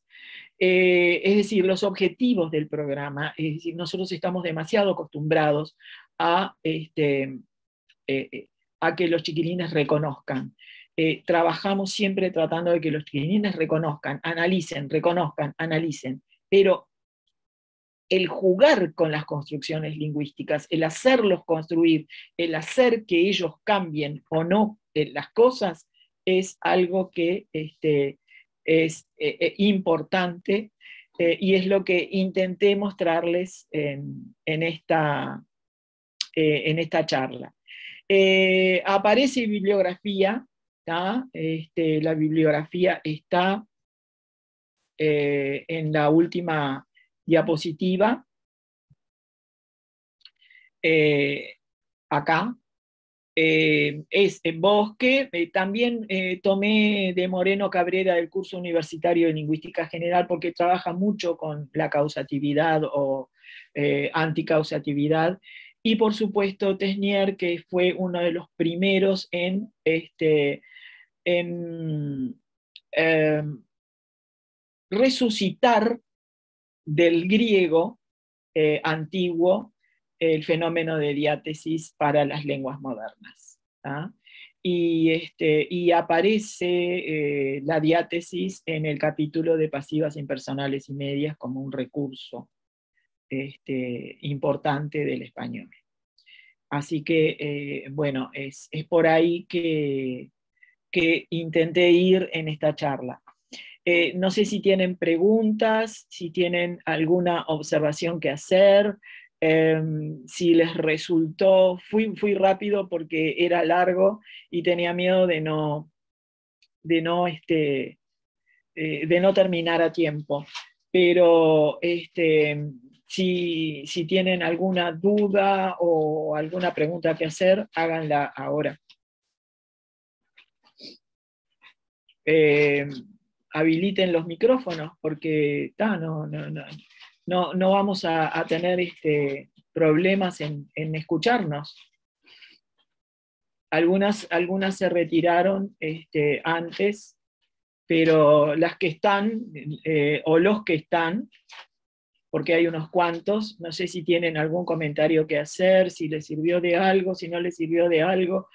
Es decir, los objetivos del programa, es decir, nosotros estamos demasiado acostumbrados a que los chiquilines reconozcan. Trabajamos siempre tratando de que los chiquilines reconozcan, analicen, reconozcan, analicen, pero el jugar con las construcciones lingüísticas, el hacerlos construir, el hacer que ellos cambien o no las cosas, es algo que es importante y es lo que intenté mostrarles en esta charla. Aparece bibliografía, la bibliografía está en la última diapositiva, acá. Es en Bosque. También tomé de Moreno Cabrera del curso universitario de Lingüística General porque trabaja mucho con la causatividad o anticausatividad. Y por supuesto Tesnier, que fue uno de los primeros en resucitar del griego antiguo el fenómeno de diátesis para las lenguas modernas. Y aparece la diátesis en el capítulo de pasivas impersonales y medias como un recurso importante del español. Así que, bueno, es por ahí que intenté ir en esta charla. No sé si tienen preguntas, si tienen alguna observación que hacer, si les resultó, fui rápido porque era largo y tenía miedo de no terminar a tiempo. Pero si tienen alguna duda o alguna pregunta que hacer, háganla ahora. Habiliten los micrófonos porque no vamos a tener problemas en escucharnos. algunas se retiraron antes, pero las que están, o los que están, porque hay unos cuantos, no sé si tienen algún comentario que hacer, si les sirvió de algo, si no les sirvió de algo,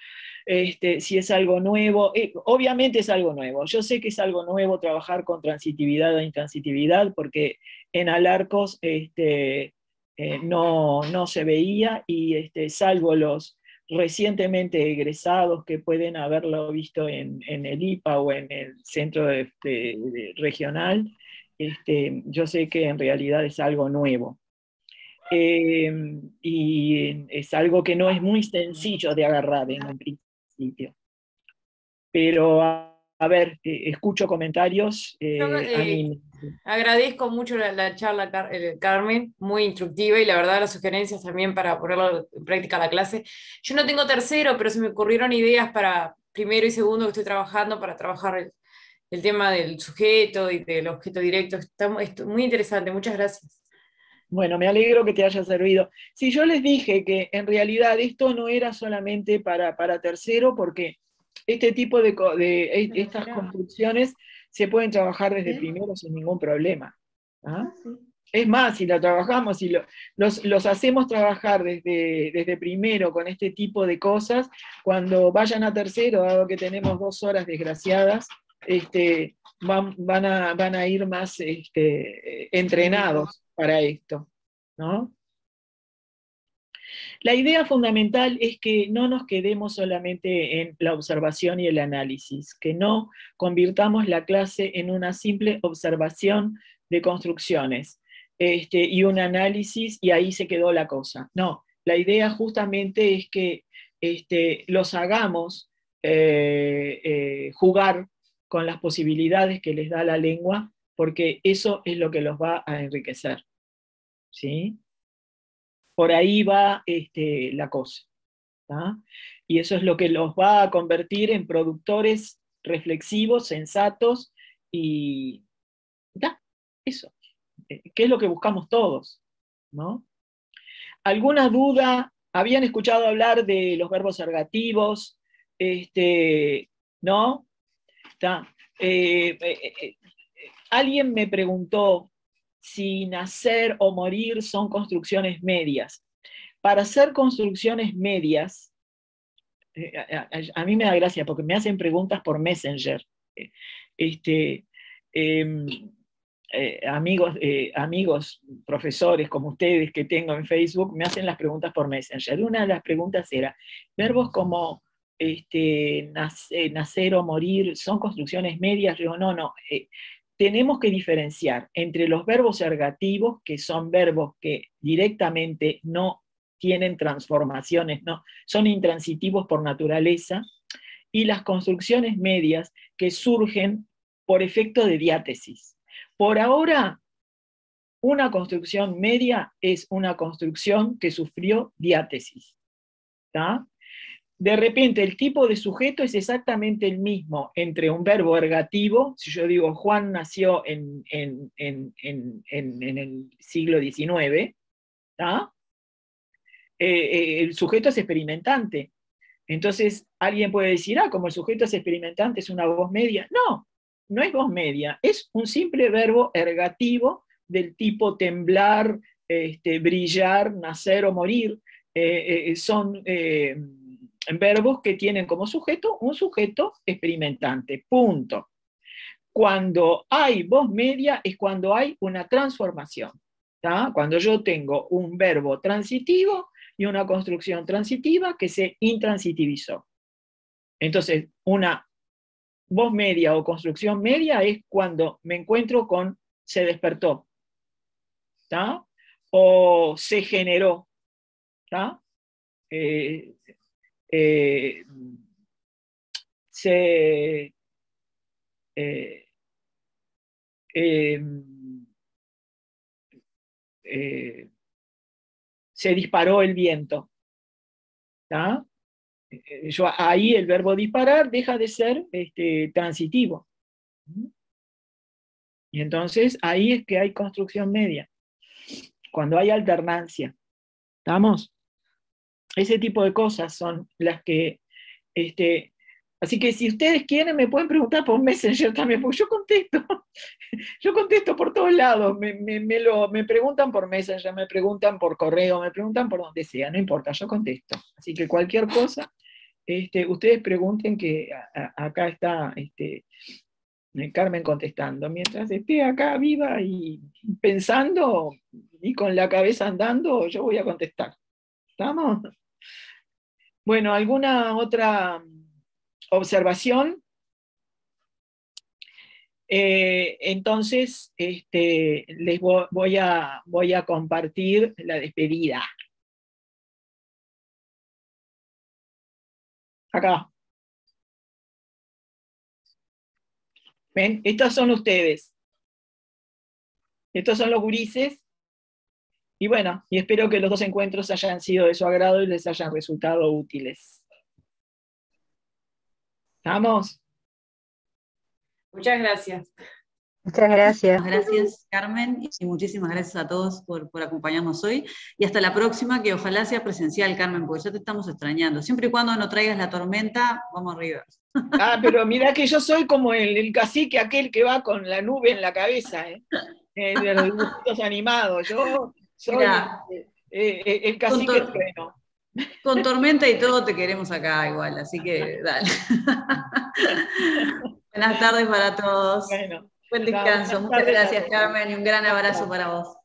si es algo nuevo. Obviamente es algo nuevo. Yo sé que es algo nuevo trabajar con transitividad e intransitividad, porque en Alarcos no se veía, y salvo los recientemente egresados que pueden haberlo visto en el IPA o en el centro regional, yo sé que en realidad es algo nuevo. Y es algo que no es muy sencillo de agarrar en un principio. Pero, a ver, escucho comentarios. Yo, agradezco mucho la charla, Carmen, muy instructiva, y la verdad las sugerencias también para ponerlo en práctica la clase. Yo no tengo tercero, pero se me ocurrieron ideas para primero y segundo que estoy trabajando, para trabajar el tema del sujeto y del objeto directo. Está muy interesante, muchas gracias. Bueno, me alegro que te haya servido. Sí, yo les dije que en realidad esto no era solamente para tercero, porque este tipo de estas construcciones se pueden trabajar desde primero sin ningún problema. ¿Ah? Es más, si la trabajamos, si los hacemos trabajar desde primero con este tipo de cosas, cuando vayan a tercero, dado que tenemos 2 horas desgraciadas, van a ir más entrenados para esto, ¿no? La idea fundamental es que no nos quedemos solamente en la observación y el análisis, que no convirtamos la clase en una simple observación de construcciones y un análisis y ahí se quedó la cosa. No, la idea justamente es que los hagamos jugar con las posibilidades que les da la lengua, porque eso es lo que los va a enriquecer. ¿Sí? Por ahí va la cosa. ¿tá? Y eso es lo que los va a convertir en productores reflexivos, sensatos, y eso. ¿Qué es lo que buscamos todos? ¿no? ¿Alguna duda? ¿Habían escuchado hablar de los verbos ergativos? ¿No? Alguien me preguntó si nacer o morir son construcciones medias. Para hacer construcciones medias, a mí me da gracia porque me hacen preguntas por Messenger. Amigos, profesores como ustedes que tengo en Facebook, me hacen las preguntas por Messenger. Una de las preguntas era, verbos como nacer o morir, ¿son construcciones medias? Yo digo, no. Tenemos que diferenciar entre los verbos ergativos, que son verbos que directamente no tienen transformaciones, no, son intransitivos por naturaleza, y las construcciones medias que surgen por efecto de diátesis. Por ahora, una construcción media es una construcción que sufrió diátesis. ¿tá? De repente el tipo de sujeto es exactamente el mismo entre un verbo ergativo, si yo digo Juan nació en el siglo XIX, el sujeto es experimentante. Entonces alguien puede decir, como el sujeto es experimentante, es una voz media. No, no es voz media, es un simple verbo ergativo del tipo temblar, brillar, nacer o morir. Son verbos que tienen como sujeto un sujeto experimentante, punto. Cuando hay voz media es cuando hay una transformación. ¿tá? Cuando yo tengo un verbo transitivo y una construcción transitiva que se intransitivizó. Entonces, una voz media o construcción media es cuando me encuentro con se despertó, ¿tá? O se generó, ¿tá? Se disparó el viento. ¿tá? Ahí el verbo disparar deja de ser transitivo. Y entonces ahí es que hay construcción media, cuando hay alternancia. ¿Estamos? Ese tipo de cosas son las que Así que si ustedes quieren me pueden preguntar por Messenger también, porque yo contesto. Yo contesto por todos lados. Me preguntan por Messenger, me preguntan por correo, me preguntan por donde sea, no importa, yo contesto. Así que cualquier cosa, ustedes pregunten que acá está Carmen contestando. Mientras esté acá viva y pensando y con la cabeza andando, yo voy a contestar. ¿Estamos? Bueno, ¿alguna otra observación? Entonces, les voy a compartir la despedida. Acá. ¿Ven? Estos son ustedes. Estos son los gurises. Y bueno, y espero que los dos encuentros hayan sido de su agrado y les hayan resultado útiles. ¿Estamos? Muchas gracias. Muchas gracias. Gracias, Carmen, y muchísimas gracias a todos por acompañarnos hoy. Y hasta la próxima, que ojalá sea presencial, Carmen, porque ya te estamos extrañando. Siempre y cuando no traigas la tormenta, vamos arriba. Ah, pero mira que yo soy como el cacique aquel que va con la nube en la cabeza, de los dibujitos animados. Yo soy el cacique trueno. Con tormenta y todo te queremos acá igual, así que dale. Buenas tardes para todos. Bueno, buen descanso. Muchas gracias, Carmen, y un gran abrazo para vos.